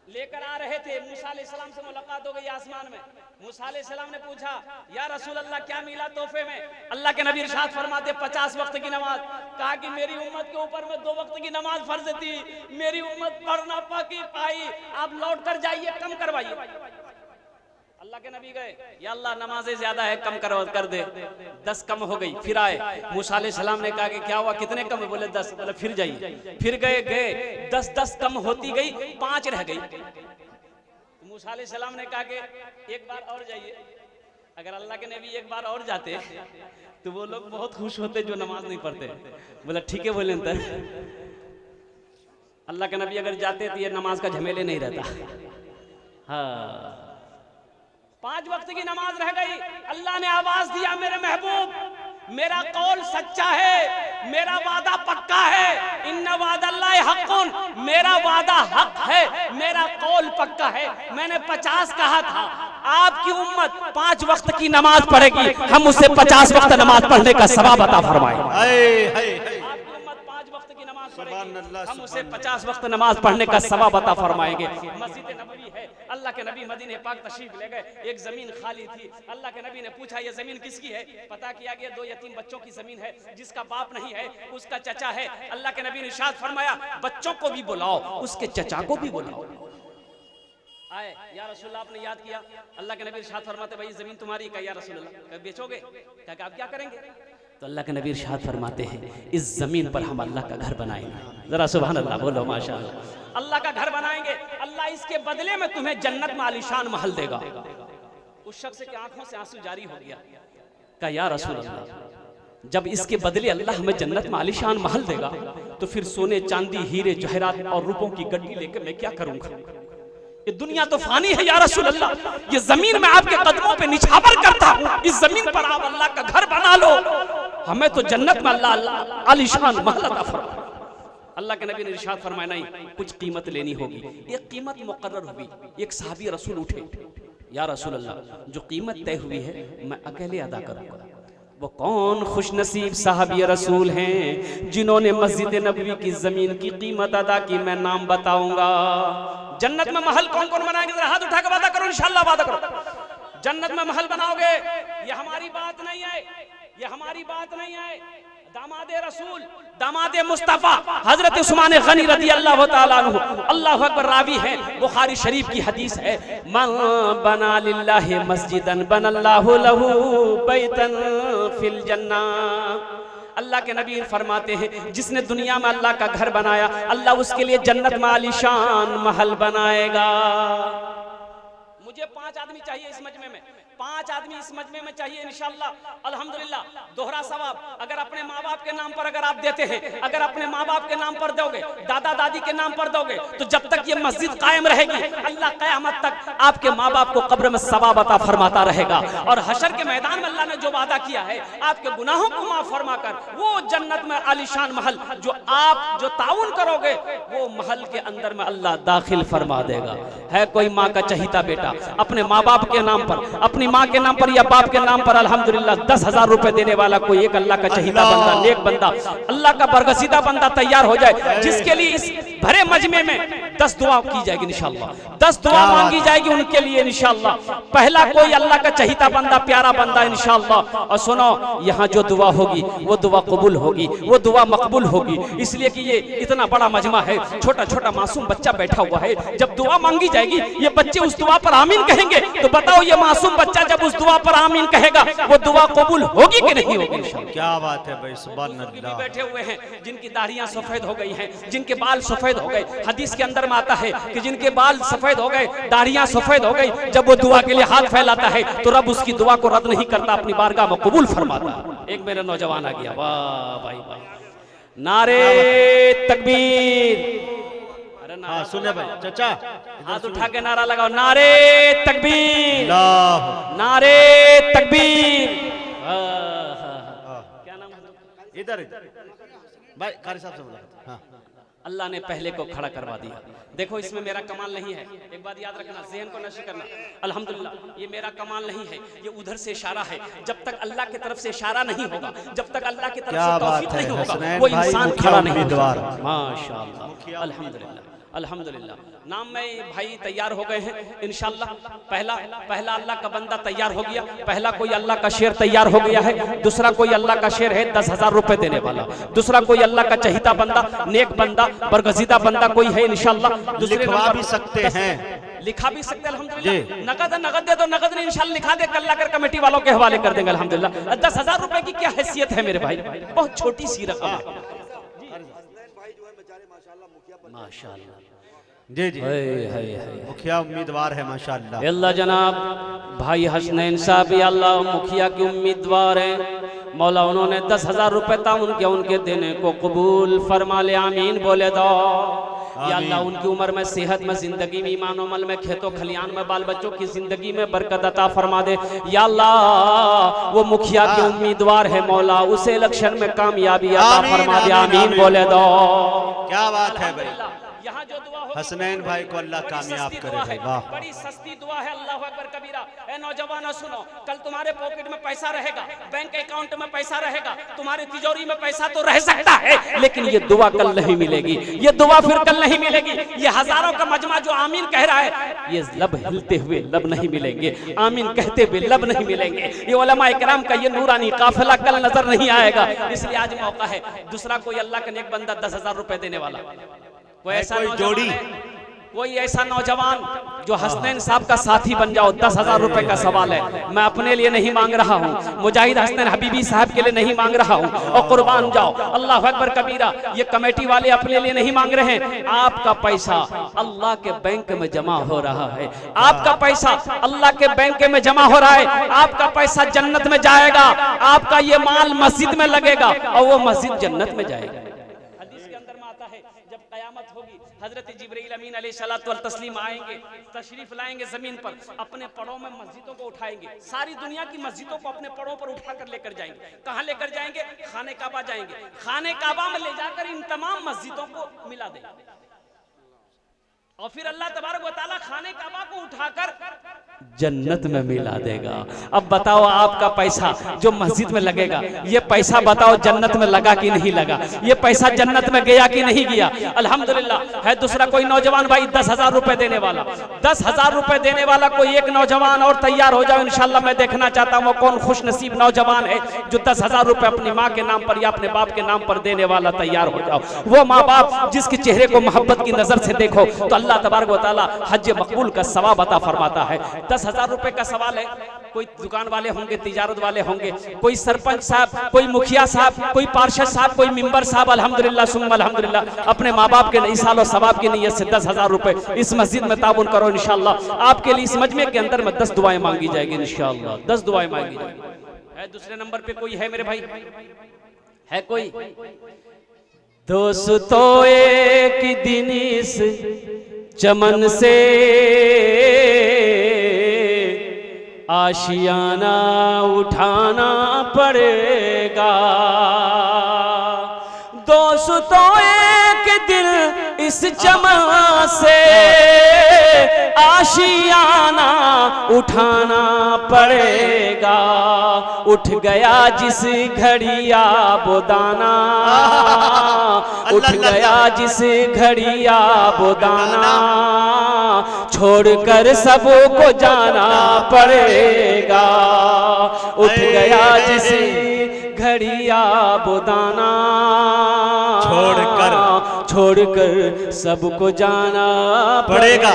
लेकर आ रहे थे? मूसा अलैहिस्सलाम से मुलाकात हो गई आसमान में। मूसा अलैहिस्सलाम ने पूछा या रसूल अल्लाह क्या मिला तोहफे में? अल्लाह के नबी इरशाद फरमाते 50 वक्त की नमाज। कहा कि मेरी उम्मत के ऊपर में 2 वक्त की नमाज फर्ज थी, मेरी उम्मत पढ़ ना पाई, आप लौट कर जाइए, कम करवाइए। अल्लाह के नबी गए, या अल्लाह नमाजें ज्यादा है, कम कर दे। 10 कम हो गई, फिर आए। मूसा अलैहिस्सलाम ने कहा कि क्या हुआ, कितने कम? बोले 10। बोले फिर जाइए, फिर गए 10 कम होती गई, 5 रह गई। मूसा अलैहिस्सलाम ने कहा कि एक बार और जाइए। अगर अल्लाह के नबी एक बार और जाते तो वो लोग बहुत खुश होते जो नमाज नहीं पढ़ते। बोला ठीक है, बोले अल्लाह के नबी अगर जाते तो ये नमाज का झमेले नहीं रहता। हाँ, 5 वक्त की नमाज रह गई। अल्लाह ने आवाज दिया मेरे महबूब, मेरा कौल सच्चा है, मेरा वादा पक्का है। इन्ना वादल्लाहि हक़्क़ुन, मेरा वादा हक है, मेरा कौल पक्का है। मैंने 50 कहा था, आपकी उम्मत 5 वक्त की नमाज पढ़ेगी, हम उसे 50 वक्त नमाज पढ़ने का सवाब अता फरमाएंगे। हम उसे 50 वक्त नमाज पढ़ने का सवाब अता फरमाएंगे। मस्जिद नबवी है, अल्लाह अल्लाह के नबी मदीने पाक तशरीफ ले गए, एक जमीन खाली थी। अल्लाह के नबी ने पूछा ये जमीन किसकी है? पता किया गया 2 यतीम बच्चों की जमीन है, जिसका बाप नहीं है उसका चचा है। अल्लाह के नबी ने इरशाद फरमाया बच्चों को भी बुलाओ, उसके चचा को भी बुलाओ। आए या रसूलल्लाह, आपने याद किया। अल्लाह के नबी इरशाद फरमाते भाई जमीन तुम्हारी का या रसूलल्लाह, बेचोगे क्या? आप क्या करेंगे? तो अल्लाह के नबी इरशाद फरमाते हैं इस जमीन पर हम अल्लाह का घर बनाएंगे। जरा सुभान अल्लाह बोलो माशाअल्लाह। अल्लाह का घर बनाएंगे, अल्लाह इसके बदले में तुम्हें जन्नत में आलीशान महल देगा। उस शख्स की आंखों से आंसू जारी हो गया, कहा या रसूल अल्लाह, जब इसके बदले अल्लाह हमें जन्नत में आलीशान महल देगा तो फिर सोने चांदी हीरे जवाहरात और रुपयों की गड्डी लेकर मैं क्या करूंगा? ये दुनिया तो फानी है या रसूल अल्लाह, ये जमीन में आपके कदमों पे निछावर करता हूँ, इस जमीन पर आप अल्लाह का घर बना लो, हमें तो जन्नत में अल्लाह आलीशान महल अता फरमा। अल्लाह के नबी ने इरशाद फरमाया नहीं, कुछ कीमत लेनी होगी। एक कीमत मुकर्रर हुई। एक सहाबी रसूल उठे, या रसूल अल्लाह जो कीमत तय हुई है मैं अकेले अदा करूंगा। वो कौन खुशनसीब साहबी रसूल हैं जिन्होंने मस्जिद नबवी की जमीन की कीमत अदा की? मैं नाम बताऊंगा। जन्नत में महल कौन कौन बनाएंगे? जरा हाथ उठा के वादा करो, इंशाअल्लाह वादा करो। जन्नत में महल बनाओगे, ये हमारी बात नहीं है, ये हमारी बात नहीं है। दामादे रसूल, दामादे मुस्तफा हजरत उस्मान गनी रदी अल्लाह ताला अन्हु, अल्लाहु अकबर, रावी है, बुखारी शरीफ की हदीस है, मन बना लिल्लाहि मस्जिदन बनल्लाहु लहू बैतन फिल जन्नह। अल्लाह के नबी फरमाते हैं जिसने दुनिया में अल्लाह का घर बनाया, अल्लाह उसके लिए जन्नत में आलीशान महल बनाएगा। मुझे 5 आदमी चाहिए इस मजमे में, 5 आदमी इस मजमे में चाहिए इंशाअल्लाह। अल्हम्दुलिल्लाह, दोहरा सवाब। अगर अपने माँ बाप के नाम पर अगर आप देते हैं, अगर अपने माँ बाप के नाम पर दोगे, दादा दादी के नाम पर दोगे, तो जब तक ये मस्जिद कायम रहेगी अल्लाह क़यामत तक आपके माँ बाप को कब्र में सवाब अता फरमाता रहेगा। और हशर के मैदान में अल्लाह ने जो वादा किया है आपके गुनाहों को माफ फरमाकर वो जन्नत में आलीशान महल जो आप जो ताउन करोगे वो महल के अंदर में अल्लाह दाखिल फरमा देगा। है कोई माँ का चहीता बेटा अपने माँ बाप के नाम पर, अपनी माँ के नाम पर या बाप के नाम पर अल्हम्दुलिल्लाह 10,000 रुपए देने वाला कोई एक अल्लाह का चहीता बंदा, नेक बंदा, अल्लाह का बरगसीदा बंदा तैयार हो जाए, जिसके लिए इस भरे मजमे में 10 दुआ की जाएगी इंशाअल्लाह, 10 दुआ मांगी जाएगी उनके लिए इंशाअल्लाह। पहला कोई अल्लाह का चहीता बंदा, प्यारा बंदा इंशाअल्लाह। और सुनो, यहाँ जो दुआ होगी वो दुआ कबूल होगी, वो दुआ मकबूल होगी, इसलिए कि ये इतना बड़ा मजमा है, छोटा छोटा मासूम बच्चा बैठा हुआ है। जब दुआ मांगी जाएगी ये बच्चे उस दुआ पर आमीन कहेंगे, तो बताओ ये मासूम बच्चा जब उस दुआ पर आमीन कहेगा वो दुआ कबूल होगी कि नहीं होगी? क्या बात है भाई, सुभान अल्लाह। बैठे हुए हैं जिनकी दाढ़ियां सफेद हो गई हैं, जिनके बाल सफेद हो गए, हदीस के अंदर में आता है कि जिनके बाल सफेद हो गए, दाढ़ियां सफेद हो गई, जब वो दुआ के लिए हाथ फैलाता है तो रब उसकी दुआ को रद्द नहीं करता, अपनी बारगाह में कबूल फरमाता। एक मेरा नौजवान आ गया, वाह भाई वाह, नारे तकबीर। हाँ सुने भाई चाचा, हाथ उठा के नारा लगाओ, नारे तकबीर, नारे तकबीर। क्या नाम है? इधर भाई कारी साहब से बोला। हाँ। अल्लाह ने पहले को खड़ा करवा दिया। देखो इसमें मेरा कमाल नहीं है, एक बात याद रखना, ज़हन को नशी करना। अल्हम्दुलिल्लाह ये मेरा कमाल नहीं है, ये उधर से इशारा है। जब तक अल्लाह की तरफ से इशारा नहीं होगा, जब तक अल्लाह की तरफ से तौफीक नहीं होगा, वो इंसान खड़ा नहीं होगा। माशाअल्लाह, अल्हम्दुलिल्लाह, अल्हम्दुलिल्लाह। नाम में भाई तैयार हो गए हैं इंशाअल्लाह। पहला अल्लाह का बंदा तैयार हो गया, पहला कोई अल्लाह का शेर तैयार हो गया है, दूसरा कोई अल्लाह का शेर है 10,000 रुपए देने वाला, दूसरा कोई अल्लाह का चहीता बंदा, नेक बंदा, बरगजीदा बंदा कोई है इंशाअल्लाह। लिखवा भी सकते हैं, लिखा भी सकते हैं अल्हम्दुलिल्लाह। नगद दे दो, नगद नहीं इंशाअल्लाह लिखा दे, कल लाकर कमेटी वालों के हवाले कर देंगे अल्हम्दुलिल्लाह। 10,000 रुपए की क्या हैसियत है मेरे भाई, बहुत छोटी सी रकम है। माशाअल्लाह जी जी, मुखिया उम्मीदवार है माशाअल्लाह। अल्लाह जनाब भाई हसनैन साहब अल्लाह मुखिया के उम्मीदवार हैं, मौला उन्होंने 10,000 रुपए था उनके देने को कबूल फरमा ले, आमीन बोले दो। या अल्लाह उनकी उम्र में, सेहत में, जिंदगी में, ईमान अमल में, खेतों खलियान में, बाल बच्चों की जिंदगी में बरकत अता फरमा दे। या अल्लाह वो मुखिया के उम्मीदवार है मौला, उसे इलेक्शन में कामयाबी अता फरमा दे, आमीन बोले दो। क्या बात है भाई। यहाँ जो दुआ होगी, हसनैन भाई को अल्लाह कामयाब करे भाई, वाह। बड़ी सस्ती दुआ है, अल्लाह अकबर कबीरा। ए नौजवानों सुनो, कल तुम्हारे पॉकेट में पैसा रहेगा, बैंक अकाउंट में पैसा रहेगा, तुम्हारी तिजोरी में पैसा तो रह सकता है, लेकिन ये दुआ कल नहीं मिलेगी, ये दुआ फिर कल नहीं मिलेगी। ये हजारों का मजमा जो आमीन कह रहा है, ये लब हिलते हुए लब नहीं मिलेंगे, आमीन कहते हुए लब नहीं मिलेंगे। ये उलमा इकराम का ये नूरानी काफिला कल नजर नहीं आएगा। इसलिए आज मौका है। दूसरा कोई अल्लाह का नेक बंदा 10,000 रुपए देने वाला, कोई ऐसा जोड़ी, कोई ऐसा नौजवान जो हसनैन साहब का साथी बन जाओ। 10,000 रुपए का सवाल है, मैं अपने लिए नहीं मांग रहा हूँ, मुजाहिद हसनैन हबीबी साहब के लिए नहीं मांग रहा हूँ, और कुर्बान जाओ। अल्लाह अकबर कबीरा। ये कमेटी वाले अपने लिए नहीं मांग रहे हैं, आपका पैसा अल्लाह के बैंक में जमा हो रहा है, आपका पैसा अल्लाह के बैंक में जमा हो रहा है, आपका पैसा जन्नत में जाएगा, आपका ये माल मस्जिद में लगेगा और वो मस्जिद जन्नत में जाएगा। हदीस के अंदर में आता है, जब कयामत होगी, हजरत जिब्रील अमीन अलैहिस्सलातु व तस्लीम आएंगे, तशरीफ लाएंगे जमीन पर, अपने पड़ों में मस्जिदों को उठाएंगे, सारी दुनिया की मस्जिदों को अपने पड़ों पर उठाकर लेकर जाएंगे। कहां लेकर जाएंगे? खाने काबा जाएंगे। खाने काबा में ले जाकर इन तमाम मस्जिदों को मिला देंगे, और फिर अल्लाह तबारक व तआला खाने काबा को उठाकर जन्नत में मिला देगा। अब बताओ, आपका पैसा जो मस्जिद में लगेगा, ये पैसा बताओ जन्नत में लगा कि नहीं लगा, ये पैसा जन्नत में गया कि नहीं गया? अल्हम्दुलिल्लाह। है दूसरा कोई नौजवान भाई 10,000 रुपए देने वाला, 10,000 रुपए देने वाला कोई एक नौजवान और तैयार हो जाओ। इंशाल्लाह मैं देखना चाहता हूँ वो कौन खुश नसीब नौजवान है जो 10,000 रुपए अपनी माँ के नाम पर या अपने बाप के नाम पर देने वाला तैयार हो जाओ। वो माँ बाप जिसके चेहरे को मोहब्बत की नजर से देखो तो अल्लाह तबारक व तआला हज मकबूल का सवाब अता फरमाता है। 10,000 रुपए का सवाल है। कोई दुकान वाले होंगे, तिजारत वाले होंगे, कोई सरपंच साहब, कोई मुखिया साहब, कोई पार्षद साहब, कोई मिंबर साहब, अल्हम्दुलिल्लाह सुम्मा अल्हम्दुलिल्लाह, अपने माँ बाप के इसाल और सवाब की नीयत से 10,000 रुपए इस मस्जिद में ताउन करो। इंशाअल्लाह आपके लिए इस मजमे के अंदर में 10 दुआएं मांगी जाएगी। इंशाअल्लाह 10 दुआएं मांगी जाएगी। है दूसरे नंबर पे कोई है मेरे भाई? है कोई? दोस्तों एक दिन इस चमन से आशियाना उठाना पड़ेगा, दोस्तों एक दिल इस चमन से आशियाना उठाना पड़ेगा। उठ गया जिस घड़िया बोदाना, उठ गया जिस घड़िया बोदाना, छोड़कर सबको जाना पड़ेगा। उठ गया जिस घड़िया बोदाना, छोड़कर सबको जाना पड़ेगा।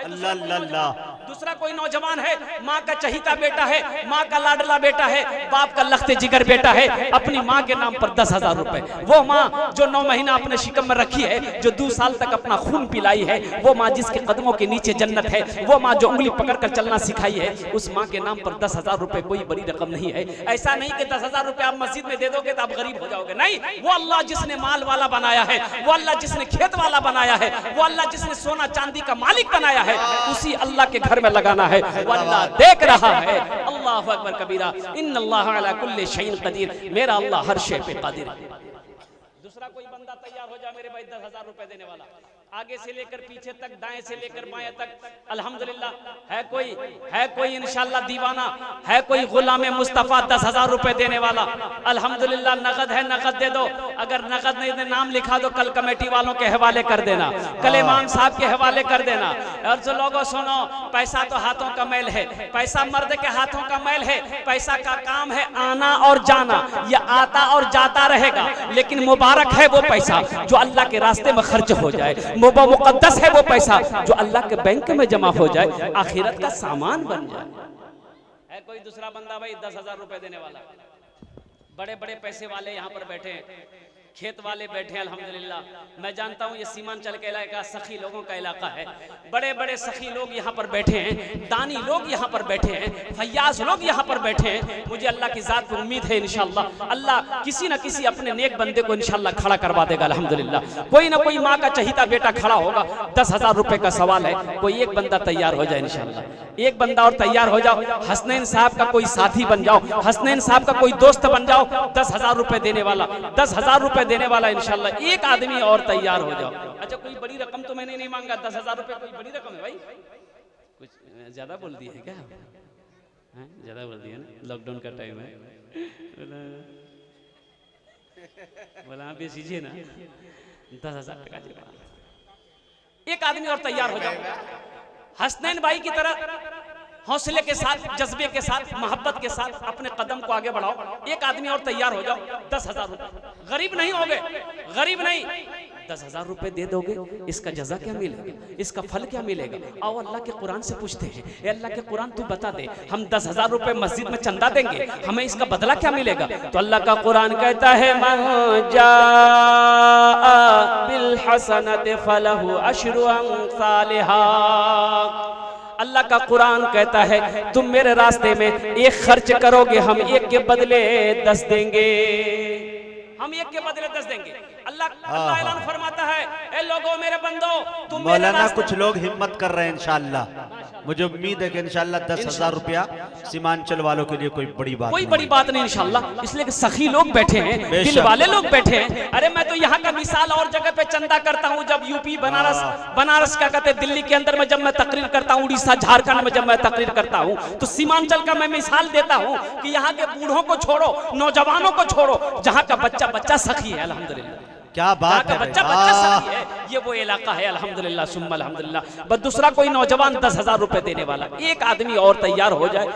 अल्लाह अल्लाह। दूसरा कोई नौजवान है, माँ का चहीता बेटा है, माँ का लाडला बेटा है, बाप का लख्ते जिगर बेटा है, अपनी माँ के नाम पर 10,000 रुपए। वो माँ जो 9 महीना अपने शिकम में रखी है, जो 2 साल तक अपना खून पिलाई है, वो माँ जिसके कदमों के नीचे जन्नत है, वो माँ जो उंगली पकड़कर चलना सिखाई है, उस माँ के नाम पर 10,000 रुपए कोई बड़ी रकम नहीं है। ऐसा नहीं कि 10,000 रुपए आप मस्जिद में दे दोगे तो आप गरीब हो जाओगे, नहीं। वो अल्लाह जिसने माल वाला बनाया है, वो अल्लाह जिसने खेत वाला बनाया है, वो अल्लाह जिसने सोना चांदी का मालिक बनाया है, उसी अल्लाह के घर में लगाना है। वो अल्लाह देख रहा है। अल्लाहु अकबर कबीरा। इन्नल्लाह अला कुल्ली शैइन कदीर। मेरा अल्लाह हर शे पे कादिर है। दूसरा कोई बंदा तैयार हो जा मेरे भाई 10,000 रुपए देने वाला, आगे से लेकर पीछे तक, दाएं से लेकर बाएं तक। अल्हम्दुलिल्लाह। है कोई इंशाअल्लाह दीवाना, है कोई गुलाम मुस्तफा 10,000 रुपए देने वाला? अल्हम्दुलिल्लाह। नगद है, नगद दे दो। अगर नगद नहीं दे, नाम लिखा दो, कल कमेटी वालों के हवाले कर देना, कल इमाम साहब के हवाले कर देना। और जो लोगों सुनो, पैसा तो हाथों का मैल है, पैसा मर्द के हाथों का मैल है। पैसा का काम है आना और जाना, ये आता और जाता रहेगा, लेकिन मुबारक है वो पैसा जो अल्लाह के रास्ते में खर्च हो जाए। मुकद्दस है वो पैसा जो अल्लाह के बैंक में जमा हो जाए, आखिरत का सामान बन जाए। है कोई दूसरा बंदा भाई 10,000 रुपए देने वाला? बड़े बड़े पैसे वाले यहाँ पर बैठे हैं, खेत वाले बैठे हैं। अल्हम्दुलिल्लाह मैं जानता हूँ ये सीमांचल के इलाका सखी लोगों का इलाका है। बड़े बड़े सखी लोग यहाँ पर बैठे हैं, दानी लोग यहाँ पर बैठे हैं, फयाज लोग यहाँ पर बैठे हैं। मुझे अल्लाह की ज़ात पर उम्मीद है इंशाअल्लाह अल्लाह किसी न किसी अपने नेक बंदे को इंशाअल्लाह खड़ा करवा देगा। अल्हम्दुलिल्लाह कोई ना कोई माँ का चहीता बेटा खड़ा होगा। 10,000 रुपए का सवाल है, कोई एक बंदा तैयार हो जाए इंशाअल्लाह। एक बंदा और तैयार हो जाओ, हसनैन साहब का कोई साथी बन जाओ, हसनैन साहब का कोई दोस्त बन जाओ। 10,000 रुपए देने वाला, 10,000 रुपए देने वाला इंशाल्लाह। एक आदमी और तैयार हो जाओ। अच्छा कोई बड़ी रकम तो मैंने नहीं मांगा, 10,000 रुपए कोई बड़ी रकम है भाई? कुछ ज्यादा बोल दिए है क्या? ज्यादा बोल दिया ना, लॉकडाउन का टाइम है। बोला आप ये सीजिए ना, 10,000 टका दे। एक आदमी और तैयार हो जाओ, हसनैन भाई की तरह हौसले के साथ, जज्बे के साथ, मोहब्बत के साथ अपने कदम को आगे बढ़ाओ। एक आदमी और तैयार हो जाओ, 10,000 रुपए। गरीब नहीं होगे, गरीब नहीं, 10,000 रुपए दे दोगे, इसका जजा क्या मिलेगा, इसका फल क्या मिलेगा? आओ अल्लाह के कुरान से पूछते हैं, ए अल्लाह के कुरान तू बता दे, हम 10,000 रुपए मस्जिद में चंदा देंगे, हमें इसका बदला क्या मिलेगा? तो अल्लाह का कुरान कहता है मन जाअ बिल हसनति फलहु अशरु अम्सालिहा। अल्लाह का कुरान कहता है तुम मेरे रास्ते में एक खर्च करोगे, हम एक के बदले 10 देंगे, हम एक के बदले 10 देंगे। अल्लाह ऐलान फरमाता है, ए लोगों मेरे बंदो, तुम मौलाना कुछ लोग हिम्मत कर रहे हैं इंशाअल्लाह, मुझे उम्मीद है कि इंशाअल्लाह 10,000 रुपया सीमांचल वालों के लिए कोई बड़ी बात कोई बड़ी बात नहीं इंशाअल्लाह, इसलिए कि सखी लोग बैठे हैं, दिल वाले लोग बैठे हैं। अरे मैं तो यहाँ का मिसाल और जगह पे चंदा करता हूँ, जब यूपी बनारस क्या कहते हैं, दिल्ली के अंदर में जब मैं तकरीर करता हूँ, उड़ीसा झारखंड में जब मैं तकरीर करता हूँ, तो सीमांचल का मैं मिसाल देता हूँ कि यहाँ के बूढ़ों को छोड़ो, नौजवानों को छोड़ो, जहाँ का बच्चा सखी है अल्हम्दुलिल्लाह। क्या बात है, बच्चा सखी है, ये वो इलाका है अल्हम्दुलिल्लाह सुम्मा अल्हम्दुलिल्लाह। बस दूसरा कोई नौजवान 10,000 रुपए देने वाला, एक आदमी और तैयार हो जाए,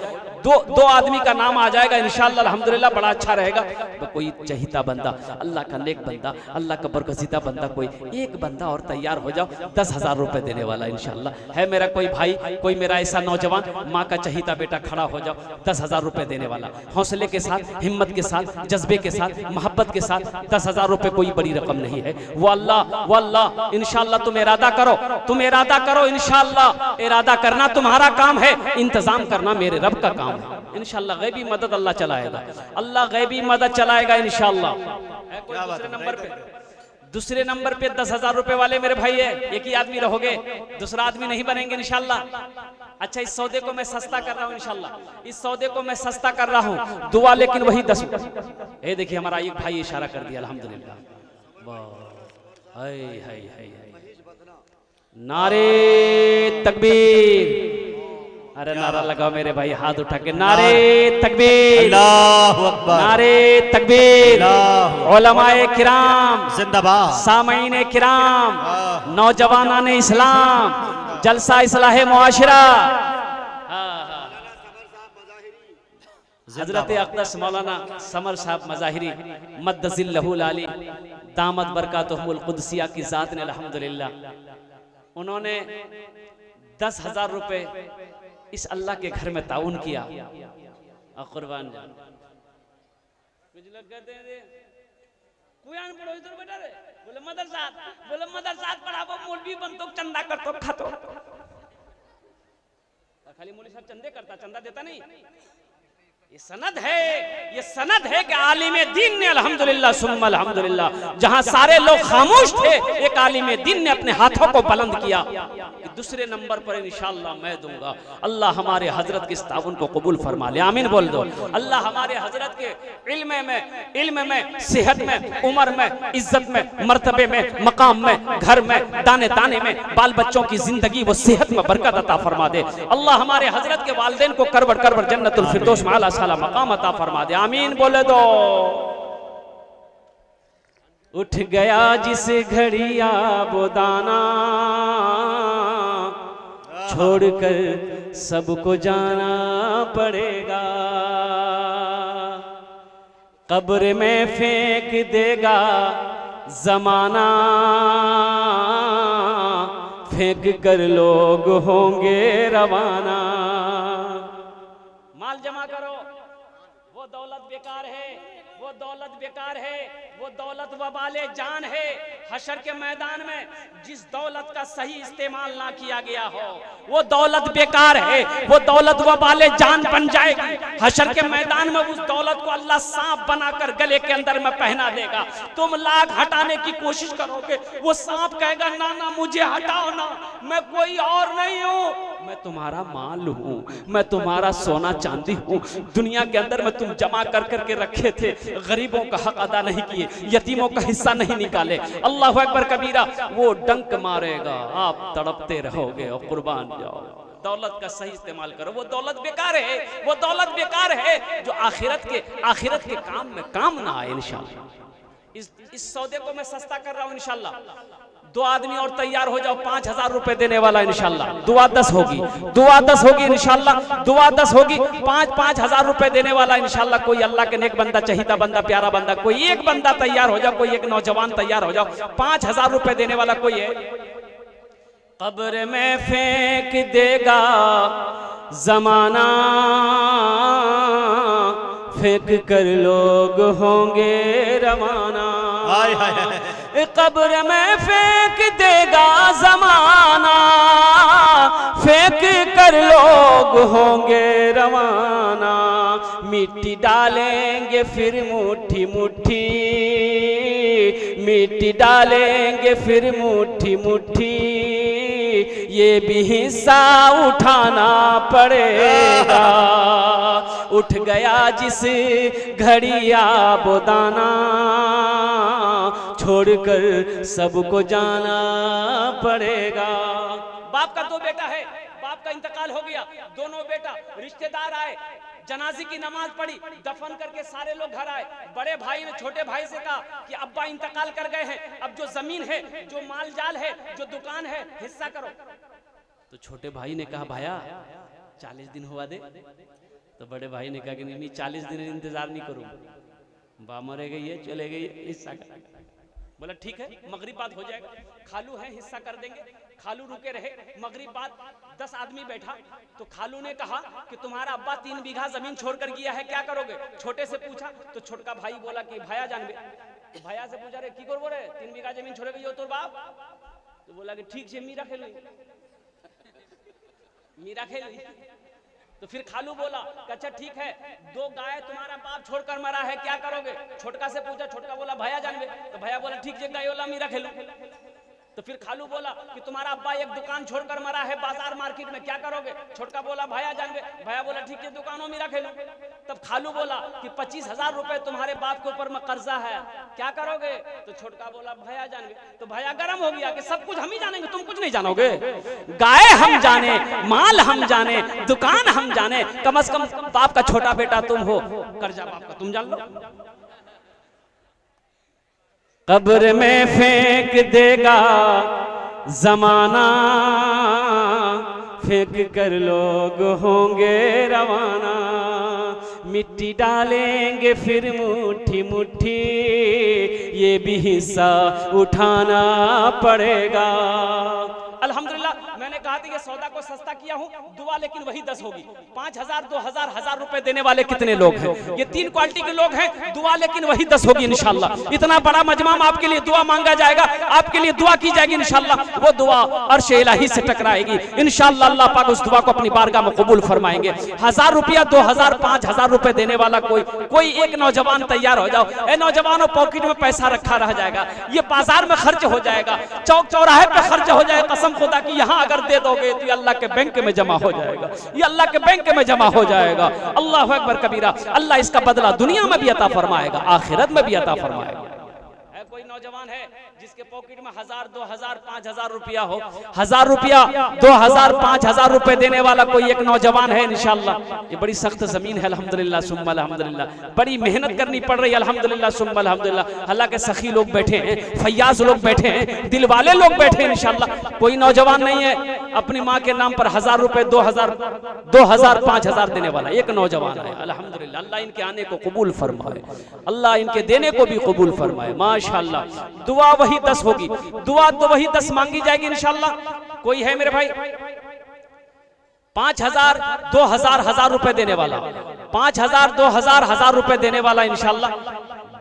दो आदमी का नाम आ जाएगा इंशाअल्लाह अल्हम्दुलिल्लाह, बड़ा अच्छा रहेगा। तो कोई चहीता बंदा, अल्लाह का नेक बंदा, अल्लाह का बरगज़ीदा बंदा, कोई एक बंदा और तैयार हो जाओ, 10,000 रुपए देने वाला इंशाअल्लाह। है मेरा कोई भाई, कोई मेरा ऐसा नौजवान, माँ का चहीता बेटा खड़ा हो जाओ, 10,000 रुपए देने वाला, हौसले के साथ, हिम्मत के साथ, जज्बे के साथ, मोहब्बत के साथ। 10,000 रुपए कोई बड़ी रकम नहीं है। वो अल्लाह इंशाअल्लाह तुम इरादा करो, इंशाअल्लाह इरादा करना तुम्हारा काम है, इंतजाम करना मेरे रब का काम है। इंशाअल्लाह गैबी मदद अल्लाह चलाएगा, अल्लाह गैबी मदद चलाएगा इंशाअल्लाह। दूसरे नंबर पे 10,000 रुपए वाले मेरे भाई है, एक ही आदमी रहोगे, दूसरा आदमी नहीं बनेंगे इंशाअल्लाह। अच्छा इस सौदे को मैं सस्ता कर रहा हूँ इंशाअल्लाह, इस सौदे को मैं सस्ता कर रहा हूँ, दुआ लेकिन वही 10। ये देखिए हमारा एक भाई इशारा कर दिया अल्हम्दुलिल्लाह। नारे तकबीर, अरे नारा लगाओ मेरे भाई, हाथ उठा के नारे तकबीर, अल्लाहु अकबर, नारे तकबीर। उलमाए किराम जिंदाबाद, सामईने किराम, नौजवानान इस्लाम, जलसा इस्लाह मुआशरा, हजरत अक़दस मौलाना समर साहब मज़ाहिरी मद्दज़िल्लहुल आली दामत बरकातुहुल क़ुदसिया की ज़ात ने अल्हम्दुलिल्लाह, उन्होंने 10,000 रुपए इस अल्लाह के घर में ताउन किया। और कुर्बान जान कुछ लोग कहते हैं कुरान पढ़ो इधर बेटा रे, बोले मदरसा पढ़ाबो, मौलवी बनतो, चंदा करतो, खातो। खाली मौलवी साहब चंदे करता, चंदा देता नहीं। ये सनद है कि आलिमे दीन ने अल्हम्दुलिल्लाह सुम्मा अल्हम्दुलिल्लाह, जहां सारे लोग खामोश थे, एक आलिमे दीन ने अपने हाथों को बुलंद किया कि दूसरे नंबर पर इंशाअल्लाह मैं दूंगा। अल्लाह हमारे हजरत के इस ताउन को कबूल फरमा ले, आमीन बोल दो। अल्लाह हमारे हजरत के इल्म में, सेहत में, उम्र में, इज्जत में, मर्तबे में, मकाम में, घर में, दाने दाने में, बाल बच्चों की जिंदगी वो सेहत में बरकत अता फरमा दे। अल्लाह हमारे हजरत के वालिदैन को करवड़ जन्नतुल फिरदौस में आला साला मकाम अता फरमा दे, आमीन बोले दो। उठ गया जिस घड़िया वो दाना, छोड़कर सबको जाना पड़ेगा, कब्र में फेंक देगा जमाना, फेंक कर लोग होंगे रवाना। माल जमा करो, वो दौलत बेकार है, वो दौलत बेकार है, वो दौलत वबाले जान है। हशर के मैदान में जिस दौलत का सही इस्तेमाल ना किया गया हो वो दौलत बेकार है, वो दौलत वबाले जान बन जाएगी। हशर के मैदान में उस दौलत को अल्लाह सांप बनाकर गले के अंदर में पहना देगा। तुम लाख हटाने की कोशिश करोगे, वो सांप कहेगा ना ना मुझे हटाओ ना, मैं कोई और नहीं हूँ, मैं तुम्हारा माल हूँ, मैं तुम्हारा सोना चांदी हूँ। दुनिया के अंदर में तुम जमा कर करके रखे थे, गरीबों का हक अदा नहीं किए, यतीमों का हिस्सा नहीं निकाले। अल्लाह अकबर कबीरा। वो डंक मारेगा, आप तड़पते रहोगे और कुर्बान जाओ। दौलत का सही इस्तेमाल करो। वो दौलत बेकार है, वो दौलत बेकार है जो आखिरत के काम में काम ना आए। इंशाअल्लाह इस सौदे को मैं सस्ता कर रहा हूँ। इंशाअल्लाह 2 आदमी और तैयार हो जाओ, 5000 रुपए देने वाला। इंशाअल्लाह दुआ 10 होगी, दुआ 10 होगी। इंशाअल्लाह दुआ 10 होगी। 5,000 रुपए देने वाला। इंशाअल्लाह कोई अल्लाह के नेक बंदा, चहीता बंदा, प्यारा बंदा, कोई एक बंदा तैयार हो जाओ, कोई एक नौजवान तैयार हो जाओ। 5,000 रुपए देने वाला कोई है। कब्र में फेंक देगा जमाना, फेंक कर लोग होंगे रवाना। हाय हाय हाय। कब्र में फेंक देगा जमाना, फेंक कर लोग होंगे रवाना। मिट्टी डालेंगे फिर मुट्ठी मुट्ठी, मिट्टी डालेंगे फिर मुट्ठी मुट्ठी। ये भी हिस्सा उठाना पड़ेगा। उठ गया जिस घड़िया बोदाना, छोड़कर सबको जाना पड़ेगा। बाप का 2 बेटा है, बाप का इंतकाल हो गया। दोनों बेटा रिश्तेदार आए, जनाजे की नमाज पढ़ी, दफन करके सारे लोग घर आए। बड़े भाई ने छोटे भाई से कहा कि अब्बा इंतकाल कर गए हैं, अब जो जमीन है, जो माल जाल है, जो दुकान है, हिस्सा करो। तो छोटे भाई ने कहा भाया 40 दिन हुआ दे। तो बड़े भाई ने कहा कि नहीं 40 दिन इंतजार नहीं करूंगा, बा मरे गई है, चले गई है, हिस्सा कर। बोला ठीक है, मगरिब बाद हो जाएगा, खालू है हिस्सा कर देंगे। खालू रुके रहे। मगरिब बाद 10 आदमी बैठा तो खालू ने कहा कि तुम्हारा अब्बा 3 बीघा जमीन छोड़कर गया है, क्या करोगे? छोटे से पूछा तो छोटका भाई बोला कि भाया जानबे। तो भाया से पूछा रे की करबो रे, 3 बीघा जमीन छोड़ गई हो तोर बाप? तो बोला कि ठीक है मीरा खेल, मीरा खेल। तो फिर खालू बोला अच्छा ठीक है, 2 गाय तुम्हारा बाप छोड़कर मरा है, क्या करोगे? छोटका से पूछा, छोटका बोला भैया जानबे। तो भैया बोला ठीक है गाय वाला मीरा खेलो। तो फिर खालू बोला कि तुम्हारा अब्बा एक दुकान छोड़कर मरा है बाजार मार्केट में, क्या करोगे? छोटका बोला भैया जानबे। भैया बोला ठीक है दुकानों मीरा खेलो। तब खालू बोला कि 25,000 रुपए तुम्हारे बाप के ऊपर में कर्जा है, क्या करोगे? तो छोटका बोला भैया जानबे। तो भैया गर्म हो गया कि सब कुछ हम ही जानेंगे, तुम कुछ नहीं जानोगे। गाय हम जाने, माल हम जाने, दुकान हम जाने, कम से कम बाप का छोटा बेटा तुम हो, कर्जा बाप का तुम जान लो। कब्र में फेंक देगा जमाना, फेंक कर लोग होंगे रवाना। मिट्टी डालेंगे फिर मुट्ठी मुट्ठी, ये भी हिस्सा उठाना पड़ेगा। अल्हम्दुलिल्लाह मैंने कहा था ये सौदा को सस्ता किया हूँ, दुआ लेकिन वही 10 होगी। 5,000, 2,000, 1,000 रुपए देने वाले कितने लोग हैं? ये 3 क्वालिटी के लोग हैं, दुआ लेकिन वही 10 होगी इंशाल्लाह। इतना बड़ा मजमा आपके लिए दुआ मांगा जाएगा, आपके लिए दुआ की जाएगी इंशाल्लाह। वो दुआ अर्श इलाही से टकराएगी इंशाल्लाह। अल्लाह पाक उस दुआ को अपनी बारगाह में कबूल फरमाएंगे। 1,000 रुपया, 2,000, 5,000 रुपए देने वाला कोई एक नौजवान तैयार हो जाओ। ए नौजवानों, पॉकेट में पैसा रखा रह जाएगा, ये बाजार में खर्च हो जाएगा, चौक चौराहे पे खर्च हो जाएगा। कसम खुदा की यहाँ अगर दे दोगे तो ये अल्लाह के बैंक में जमा हो जाएगा, ये अल्लाह के बैंक में जमा हो जाएगा। अल्लाह अकबर कबीरा। अल्लाह इसका बदला दुनिया में भी अता फरमाएगा, आखिरत में भी अता फरमाएगा। कोई नौजवान है जिसके पॉकेट में 1,000, 2,000, 5,000 रुपया हो, 1,000 रुपया, 2,000, 5,000 रुपए देने वाला कोई एक नौजवान है इंशाल्लाह। ये बड़ी सख्त जमीन है अल्हम्दुलिल्लाह सुम्मा अल्हम्दुलिल्लाह, बड़ी मेहनत करनी पड़ रही है अल्हम्दुलिल्लाह सुम्मा अल्हम्दुलिल्लाह। अल्लाह के सखी लोग बैठे हैं, फैयाज लोग बैठे हैं, दिल वाले लोग बैठे हैं इंशाल्लाह। कोई नौजवान नहीं है अपनी माँ के नाम पर 1,000 रुपए, 2,000, 5,000 देने वाला एक नौजवान है अल्हम्दुलिल्लाह। अल्लाह इनके आने को कबूल फरमाए, अल्लाह इनके देने को भी कबूल फरमाए माशाअल्लाह। दुआ वही 10 होगी, दुआ तो वही 10 मांगी जाएगी इंशाल्लाह। कोई है मेरे भाई 5,000, 2,000, 1,000 रुपए देने वाला, 5,000, 2,000, 1,000 रुपए देने वाला इंशाल्लाह।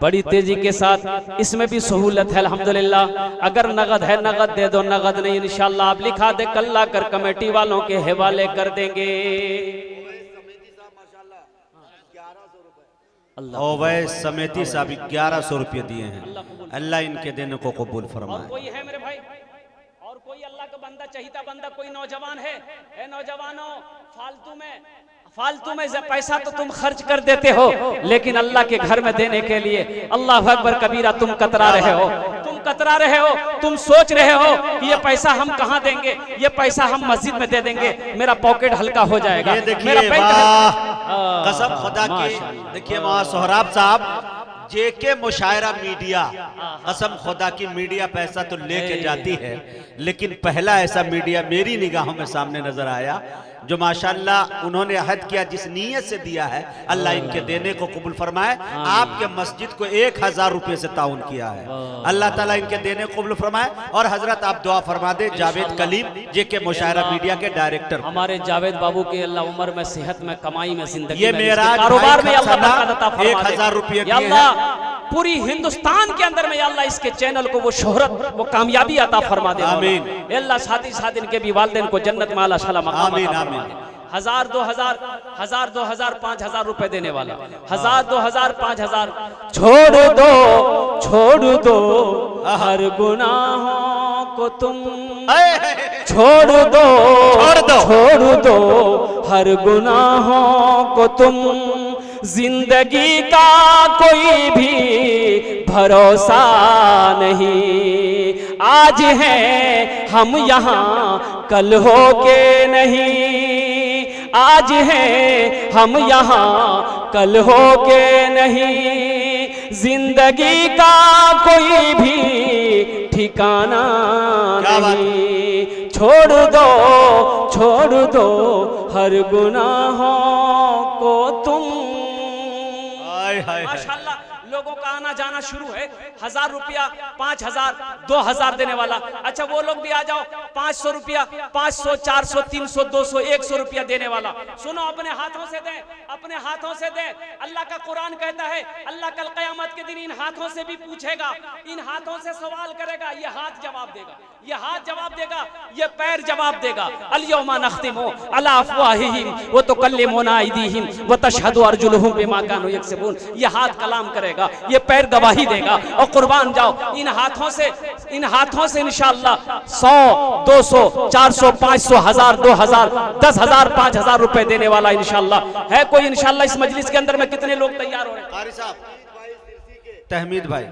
बड़ी तेजी के साथ इसमें भी सहूलत है अल्हम्दुलिल्लाह। अगर नगद है नगद दे दो, नगद नहीं इंशाल्लाह आप लिखा दे, कल्ला कर कमेटी वालों के हवाले कर देंगे। ओवैस समिति साहब 1100 रुपये दिए हैं, अल्लाह इनके देने को कबूल फरमाए। कोई है मेरे भाई, और कोई अल्लाह का बंदा चहीता बंदा कोई नौजवान है, ए नौजवानों, फालतू में पैसा तो तुम खर्च कर देते हो, लेकिन अल्लाह के घर में देने के लिए अल्लाह अकबर कबीरा तुम कतरा रहे हो, तुम सोच रहे हो कि ये पैसा हम कहाँ देंगे, ये पैसा हम मस्जिद में दे देंगे, मेरा पॉकेट हल्का हो जाएगा, मेरा बैंक कसम खुदा की। देखिए वहाँ सोहराब साहब जेके मुशायरा मीडिया, कसम खुदा की मीडिया पैसा तो लेके जाती है, लेकिन पहला ऐसा मीडिया मेरी निगाहों में सामने नजर आया जो माशाल्लाह उन्होंने अहद किया, जिस नीयत से दिया है अल्लाह इनके देने को कबूल फरमाए। आपके मस्जिद को 1000 रुपए से ताउन किया है, अल्लाह ताला इनके देने को कबूल फरमाए। और हजरत आप दुआ फरमा दे जावेद कलीम जेके मुशायरा मीडिया के डायरेक्टर, हमारे जावेद बाबू के अल्लाह उम्र में, सेहत में, कमाई में, जिंदगी ये में, मेरा कारोबार में अल्लाह 1000 रुपये दिए हैं। पूरी हिंदुस्तान के अंदर में अल्लाह इसके चैनल को वो शोहरत, वो कामयाबी अता फरमा दे। आमीन। अल्लाह साथ ही साथ इनके भी वालिदैन को जन्नत में आला शाला मकाम आमीन, अता फरमा दे। 1000 2000 5000 रुपए देने वाला, 1000 2000 5000, छोड़ दो हर गुनाहों को तुम, छोड़ दो हर गुनाहों को तुम, जिंदगी का कोई भी भरोसा नहीं, आज हैं हम यहाँ कल हो के नहीं, आज हैं हम यहाँ कल हो के नहीं, जिंदगी का कोई भी ठिकाना नहीं, छोड़ दो हर गुनाहों को तुम। माशाल्लाह लोगों का आना जाना शुरू है। 1000 रुपया, 5000, 2000 देने वाला। अच्छा वो लोग भी आ जाओ, 500 रुपया, 500, 400, 300, 200, 100 रुपया देने वाला। सुनो, अपने हाथों से दे, अपने हाथों से दे। अल्लाह का कुरान कहता है अल्लाह कल क़यामत के दिन इन हाथों से भी पूछेगा, इन हाथों से सवाल करेगा। ये हाथ जवाब देगा, ये हाथ जवाब देगा, ये पैर जवाब देगा। अल-यौमा नख्तिमु अला अफ़वाहिहिम व तुकल्लिमुना अयदीहिम व तशहदु अर्जुलुहुम बिमा कानू यक्सिबून। ये हाथ कलाम करेगा, ये पैर गवाही देगा। और कुर्बान जाओ, इन हाथों से इंशाअल्लाह 100, 200, 400, 500, 1000, 2000, 10,000, 5000 रुपए देने वाला इंशाअल्लाह है कोई। इंशाअल्लाह इस मजलिस के अंदर में कितने लोग तैयार हो रहे हैं? कारी साहब, तहमीद भाई,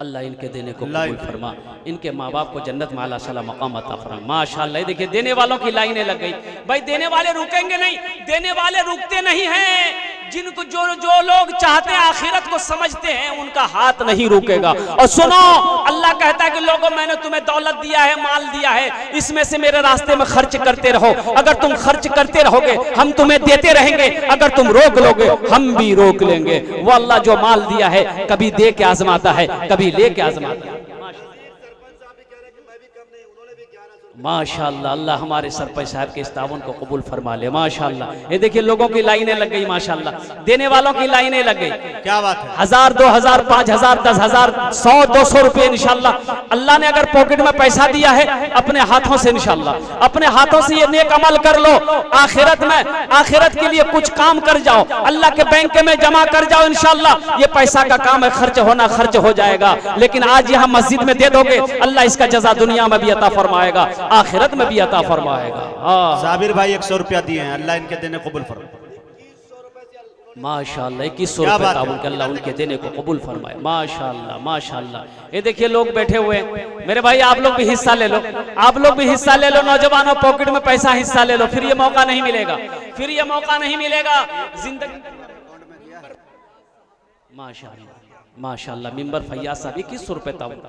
अल्लाह इनके देने को कबूल फरमा, इनके माँ बाप को जन्नत में आला शाला मकाम अता फरमा। माशाअल्लाह देखिए देने वालों की लाइनें लग गई। भाई देने वाले रुकेंगे नहीं, देने वाले रुकते नहीं हैं। जिनको जो लोग चाहते हैं, आखिरत को समझते हैं, उनका हाथ नहीं रुकेगा। और सुनो, अल्लाह कहता है कि लोगों मैंने तुम्हें दौलत दिया है, माल दिया है, इसमें से मेरे रास्ते में खर्च करते रहो। अगर तुम खर्च करते रहोगे हम तुम्हें देते रहेंगे, अगर तुम रोक लोगे हम भी रोक लेंगे। वो अल्लाह जो माल दिया है कभी दे के आजमाता है, कभी लेके आजमाता है। माशाअल्लाह, अल्लाह हमारे सरपंच साहब के इस ताउन को कबूल फरमा ले। माशाअल्लाह, ये देखिए लोगों की लाइनें लग गई। माशाअल्लाह, देने वालों की लाइनें लग गई। क्या बात है? 1000, 2000, 5000, 10,000, 100, 200 रुपए इंशाअल्लाह। अल्लाह ने अगर पॉकेट में पैसा दिया है, अपने हाथों से इंशाअल्लाह, अपने हाथों से ये नेक अमल कर लो। आखिरत के लिए कुछ काम कर जाओ, अल्लाह के बैंक में जमा कर जाओ। इंशाअल्लाह ये पैसा का काम है, खर्च हो जाएगा। लेकिन आज यहाँ मस्जिद में दे दोगे, अल्लाह इसका जजा दुनिया में भी अता फरमाएगा, आखिरत में भी अता फरमाएगा। साबिर भाई 100 रुपया दिए हैं, अल्लाह इनके देने को कबूल फरमाए। माशाअल्लाह 2100 रुपए ताउन के अल्लाह उनके देने को कबूल फरमाए। माशाअल्लाह माशाअल्लाह। ये देखिए लोग बैठे हुए हैं, मेरे भाई आप लोग भी हिस्सा ले लो, आप लोग भी हिस्सा ले लो। नौजवानों पॉकेट में पैसा हिस्सा ले लो, फिर ये मौका नहीं मिलेगा, फिर ये मौका नहीं मिलेगा जिंदगी। माशाअल्लाह माशाअल्लाह। मिंबर फैयाज साहब 2100 रुपए ताउन,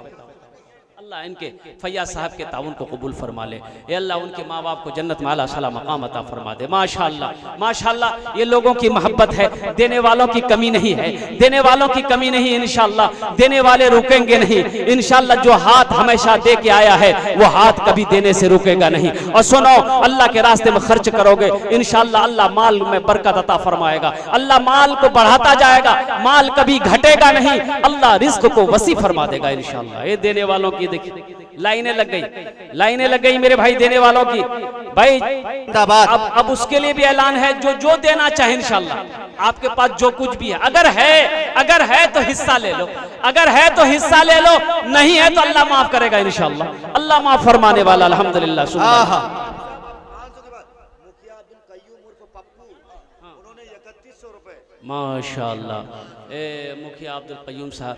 अल्लाह इनके फैयाज साहब के ताउन को कबूल फरमा ले। ये अल्लाह उनके माँ बाप को जन्नत में आला शाला मकाम अता फरमा दे। माशाअल्लाह माशाअल्लाह। ये लोगों की मोहब्बत है, देने वालों की कमी नहीं है, देने वालों की कमी नहीं। इंशाअल्लाह देने वाले रुकेंगे नहीं। इंशाअल्लाह जो हाथ हमेशा दे के आया है वो हाथ कभी देने से रुकेगा नहीं। और सुनो, अल्लाह के रास्ते में खर्च करोगे इंशाअल्लाह अल्लाह माल में बरकत अता फरमाएगा, अल्लाह माल को बढ़ाता जाएगा, माल कभी घटेगा नहीं, अल्लाह रिज्क को वसी फरमा देगा इंशाअल्लाह। ये देने वालों की देखिए लाइनें लग गई, लाइनें लग गई मेरे भाई देने वालों की। भाई अब उसके लिए भी ऐलान है, जो देना चाहे इंशाल्लाह आपके पास जो कुछ भी है, अगर है तो हिस्सा ले लो, अगर है तो हिस्सा ले लो, नहीं है तो अल्लाह माफ करेगा इंशाल्लाह। अल्लाह माफ फरमाने वाला अल्हम्दुलिल्लाह। माशाअल्लाह, मुखिया अब्दुल कय्यूम साहब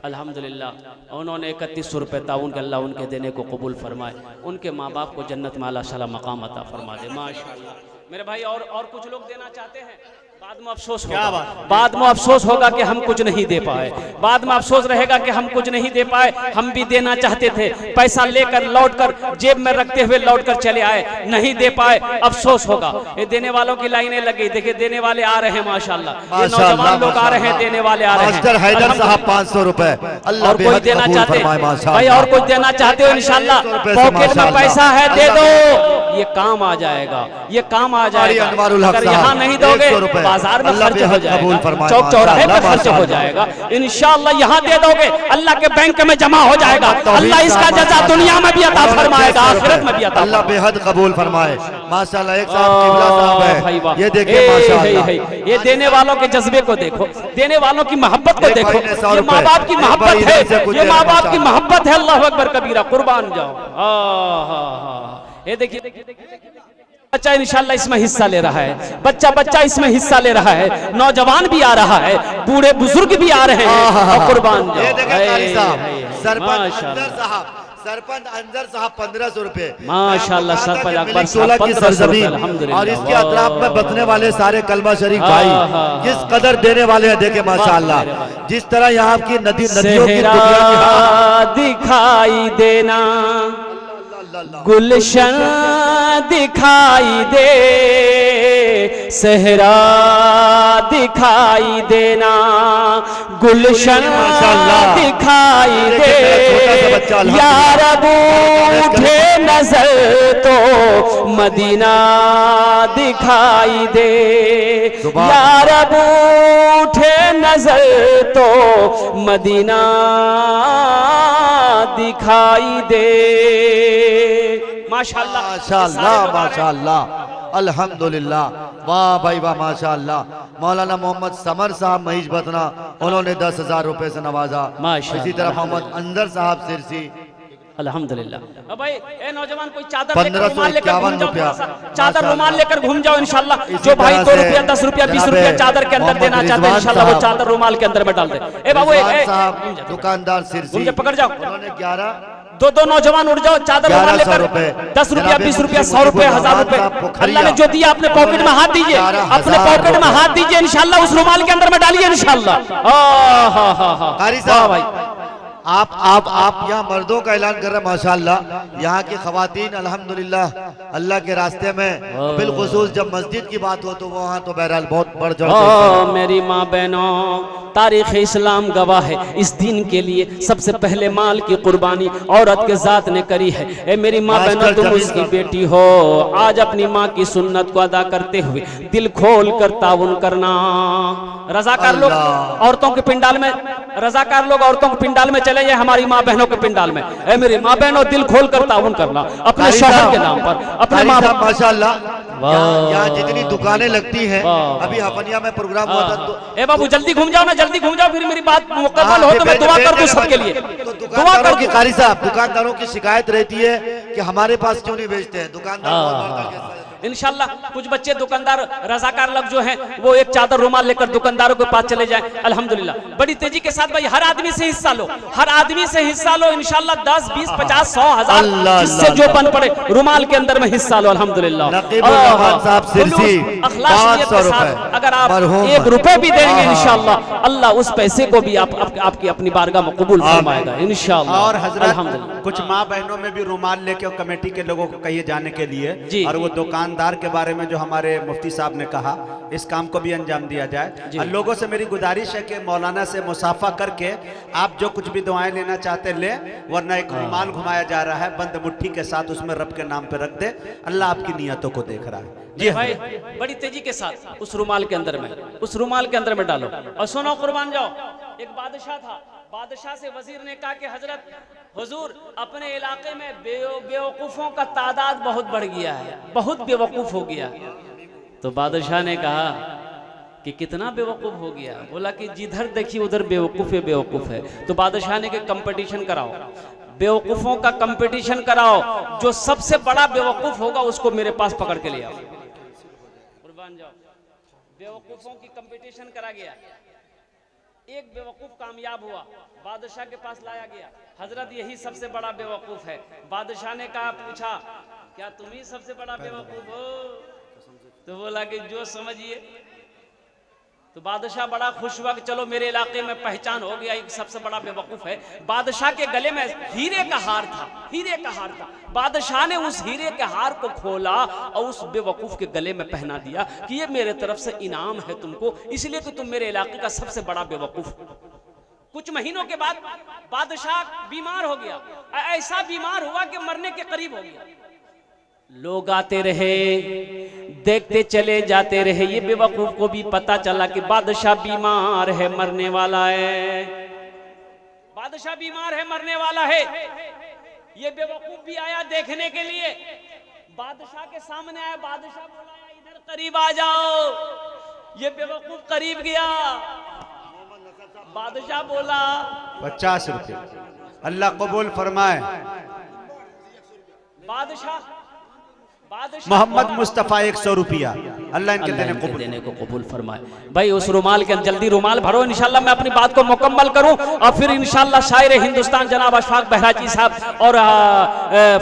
अल्हम्दुलिल्लाह उन्होंने 3100 रुपये ताउन के अल्लाह उनके देने को कबूल फरमाए, उनके माँ बाप को जन्नत में अल्लाह सला मकाम अता फरमा दे माशाअल्लाह। मेरे भाई और कुछ लोग देना चाहते हैं, बाद में अफसोस होगा, बाद में अफसोस होगा कि हम कुछ नहीं दे पाए, बाद में अफसोस रहेगा कि हम कुछ नहीं दे पाए, हम भी देना चाहते थे, पैसा लेकर लौटकर जेब में रखते हुए लौटकर चले आए, नहीं दे पाए, अफसोस होगा। ये देने वालों की लाइनें लगी, देखिए देने वाले आ रहे हैं माशाल्लाह, ये नौजवान लोग आ रहे हैं, देने वाले आ रहे हैं। मास्टर हैदर साहब 500 रुपए, अल्लाह और कोई देना चाहते भाई, और कुछ देना चाहते हो इंशाल्लाह, पॉकेट में पैसा है दे दो, ये काम आ जाएगा, ये काम आ जाएगा। अगर यहाँ नहीं दोगे बाजार में खर्च हो जाएगा, चौक चौराहे पे खर्च हो जाएगा, इंशाल्लाह यहाँ दे दोगे अल्लाह के बैंक में जमा हो जाएगा, अल्लाह इसका जज़ा दुनिया में भी अता फरमाएगा, आखिरत में भी अता, अल्लाह बेहद कबूल फरमाए माशाल्लाह। एक साहब किबला साहब है, ये देखिए माशाल्लाह, ये देने वालों के जज्बे को देखो, देने वालों की मोहब्बत को देखो, ये माँ बाप की मोहब्बत है, ये माँ बाप की मोहब्बत है, अल्लाह अकबर कबीरा, कुर्बान जाओ। ये देखिए बच्चा इंशाल्लाह इसमें हिस्सा ले रहा है, बच्चा इसमें हिस्सा ले रहा है, नौजवान भी आ रहा है, बूढ़े बुजुर्ग भी आ रहे हैं, और कुर्बान सरपंच अंजर साहब 1500 रुपए माशाल्लाह, सरपंच अकबर 16 की सरजमीन और इसके अतराफ में बसने वाले सारे कलमा शरीफ भाई किस कदर देने वाले हैं, देखे माशाल्लाह, जिस तरह यहाँ की नदियों की दिखाई देना, गुलशन दिखाई दे, सहरा दिखाई देना, गुलशन दिखाई दे, यार अब उठे नजर तो मदीना दिखाई दे, यार अब उठे नजर तो मदीना दिखाई दे। माशाल्लाह माशाल्लाह माशाल्लाह अल्हम्दुलिल्लाह, वाह भाई वाह माशाल्लाह। मौलाना मोहम्मद समर साहब महीज बतना, उन्होंने 10,000 रुपए से नवाजा। इसी तरह मोहम्मद अंदर साहब सिरसी अल्हम्दुलिल्लाह। भाई ए नौजवान कोई चादर लेकर रुमाल लेकर घूम जाओ, चादर रुमाल लेकर घूम जाओ इंशाल्लाह। जो भाई 2 रुपया 10 रुपया 20 रुपया चादर के अंदर देना चाहते हैं इंशाल्लाह वो चादर रुमाल के अंदर में डाल दे। ए बाबू दुकानदार सिरसी पकड़ जाओ, उन्होंने 11 दो नौजवान उठ जाओ, चादर रुमाल लेकर 10 रुपया 20 रुपया 100 रुपया 1000 रुपए अल्लाह ने जो दिया अपने पॉकेट में हाथ दीजिए, अपने पॉकेट में हाथ दीजिए इंशाल्लाह, उस रुमाल के अंदर में डालिए इंशाल्लाह। कारी साहब भाई आप यहाँ मर्दों का ऐलान कर रहे हैं माशाल्लाह, यहाँ की खवातीन अल्हम्दुलिल्लाह अल्लाह के रास्ते में, बिलखुसूस जब मस्जिद की बात हो तो वहाँ तो बहरहाल बहुत बढ़ चढ़। मेरी माँ बहनों, तारीख इस्लाम गवाह है, इस दिन के लिए सबसे पहले माल की कुर्बानी औरत के जात ने करी है। ए मेरी माँ बहनों, तुम उसकी बेटी हो, आज अपनी माँ की सुन्नत को अदा करते हुए दिल खोल कर ताउन करना। रजाकार लोग औरतों के पिंडाल में, रजाकार लोग औरतों के पिंडाल में चले जाए, हमारी माँ बहनों के पिंडाल में। ए मेरी माँ बहनों, दिल खोल कर ताउन करना अपने शौहर के नाम पर, अपने माँ माशाल्लाह। यहाँ जितनी दुकानें लगती हैं, अभी हफनिया में प्रोग्राम हुआ था। ए बाबू जल्दी घूम जाओ ना, जल्दी घूम जाओ, फिर मेरी बात मुकम्मल हो तो मैं दुआ कर दूं सबके लिए। दुआ कर की कारी साहब, दुकानदारों की शिकायत रहती है कि हमारे पास क्यों नहीं बेचते हैं दुकानदार। इंशाल्लाह कुछ बच्चे दुकानदार रजाकार लोग जो हैं वो एक चादर रुमाल लेकर दुकानदारों के पास चले जाएं। अल्हम्दुलिल्लाह बड़ी तेजी के साथ भाई हर आदमी से हिस्सा लो, हर आदमी से हिस्सा लो इंशाल्लाह। 10 20 50 100 1000 जिससे जो बन पड़े रुमाल के अंदर में हिस्सा लो। अल्हम्दुलिल्लाह अगर आप 1 रुपए भी देंगे इंशाल्लाह अल्लाह उस पैसे को भी आपकी अपनी बारगाह में कबूल फरमाएगा इंशाल्लाह। और हजरत कुछ माँ बहनों में भी रुमाल लेके कमेटी के लोगों को कहिए जाने के लिए, और वो दुकानदार के बारे में जो हमारे मुफ्ती साहब ने कहा इस काम को भी अंजाम दिया जाए। और लोगों से मेरी गुजारिश है कि मौलाना से मुसाफा करके आप जो कुछ भी दुआएं लेना चाहते ले, वरना एक रुमाल घुमाया जा रहा है बंद मुट्ठी के साथ, उसमें रब के नाम पे रख दे, अल्लाह आपकी नियतों को देख रहा है। जी भाई बड़ी तेजी के साथ उस रुमाल के अंदर में, उस रुमाल के अंदर में डालो। और सुनो कुर्बान जाओ, एक बादशाह था, बादशाह से वजीर ने कहा कि हजरत हुजूर अपने इलाके में बेवकूफ़ों का तादाद बहुत बढ़ गया है, बहुत बेवकूफ़ हो गया। तो बादशाह ने कहा कि कितना बेवकूफ़ हो गया? बोला कि जिधर देखिए उधर बेवकूफ़ है। तो बादशाह ने कि कंपटीशन कराओ, बेवकूफ़ों का कंपटीशन कराओ, जो सबसे बड़ा बेवकूफ़ होगा उसको मेरे पास पकड़ के ले आओ। कुर्बान जाओ। बेवकूफ़ों की कंपटीशन करा गया, एक बेवकूफ कामयाब हुआ, बादशाह के पास लाया गया। हजरत यही सबसे बड़ा बेवकूफ है। बादशाह ने कहा, पूछा क्या तुम ही सबसे बड़ा बेवकूफ हो? तो बोला कि जो समझिए। तो बादशाह बड़ा खुश हुआ कि चलो मेरे इलाके में पहचान हो गया, एक सबसे बड़ा बेवकूफ है। बादशाह के गले में हीरे का हार था, हीरे का हार था। बादशाह ने उस हीरे के हार को खोला और उस बेवकूफ के गले में पहना दिया कि ये मेरे तरफ से इनाम है तुमको, इसलिए कि तुम मेरे इलाके का सबसे बड़ा बेवकूफ। कुछ महीनों के बाद बादशाह बीमार हो गया, ऐसा बीमार हुआ कि मरने के करीब हो गया। लोग आते रहे, देखते चले जाते रहे। ये बेवकूफ को भी पता चला कि बादशाह बीमार है, मरने वाला है, बादशाह बीमार है, मरने वाला है। ये बेवकूफ भी आया देखने के लिए, बादशाह के सामने आया। बादशाह बोला इधर करीब आ जाओ। ये बेवकूफ करीब गया। बादशाह बोला 50 रुपये, अल्लाह कबूल फरमाए। बादशाह मोहम्मद मुस्तफ़ा 100 रुपया, अल्लाह इनके देने को कबूल फरमाए। भाई उस रुमाल के जल्दी रुमाल भरो, इंशाल्लाह मैं अपनी बात को मुकम्मल करूं और फिर इंशाल्लाह शायर हिंदुस्तान जनाब अशफाक बहराजी साहब और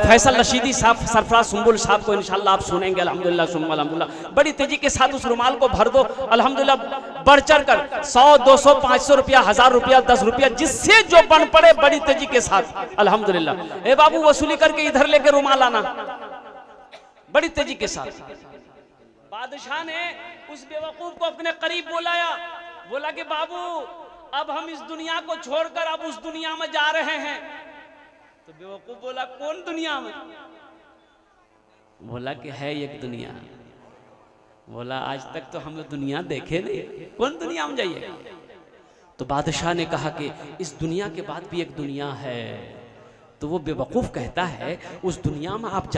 फैसल रशीदी साहब, सरफराज सुंबुल साहब को इंशाल्लाह आप सुनेंगे। अल्हम्दुलिल्लाह सुम्मा अल्हम्दुलिल्लाह। बड़ी तेजी के साथ उस रुमाल को भर दो। अल्हम्दुलिल्लाह बढ़ चढ़ कर 100, 200, 500 रुपया, 1000 रुपया, 10 रुपया, जिससे जो बन पड़े बड़ी तेजी के साथ। अल्हम्दुलिल्लाह। ए बाबू वसूली करके इधर लेके रुमाल आना, बड़ी तेजी के साथ। बादशाह ने उस बेवकूफ को अपने करीब बुलाया, बोला कि बाबू अब हम इस दुनिया को छोड़कर अब उस दुनिया में जा रहे हैं। तो बेवकूफ बोला कौन दुनिया में? बोला कि है एक दुनिया। बोला आज तक तो हम लोग दुनिया देखे नहीं, कौन दुनिया में जाइए? तो बादशाह ने कहा कि इस दुनिया के बाद भी एक दुनिया है। तो वो बेवकूफ़ कहता है उस दुनिया में आप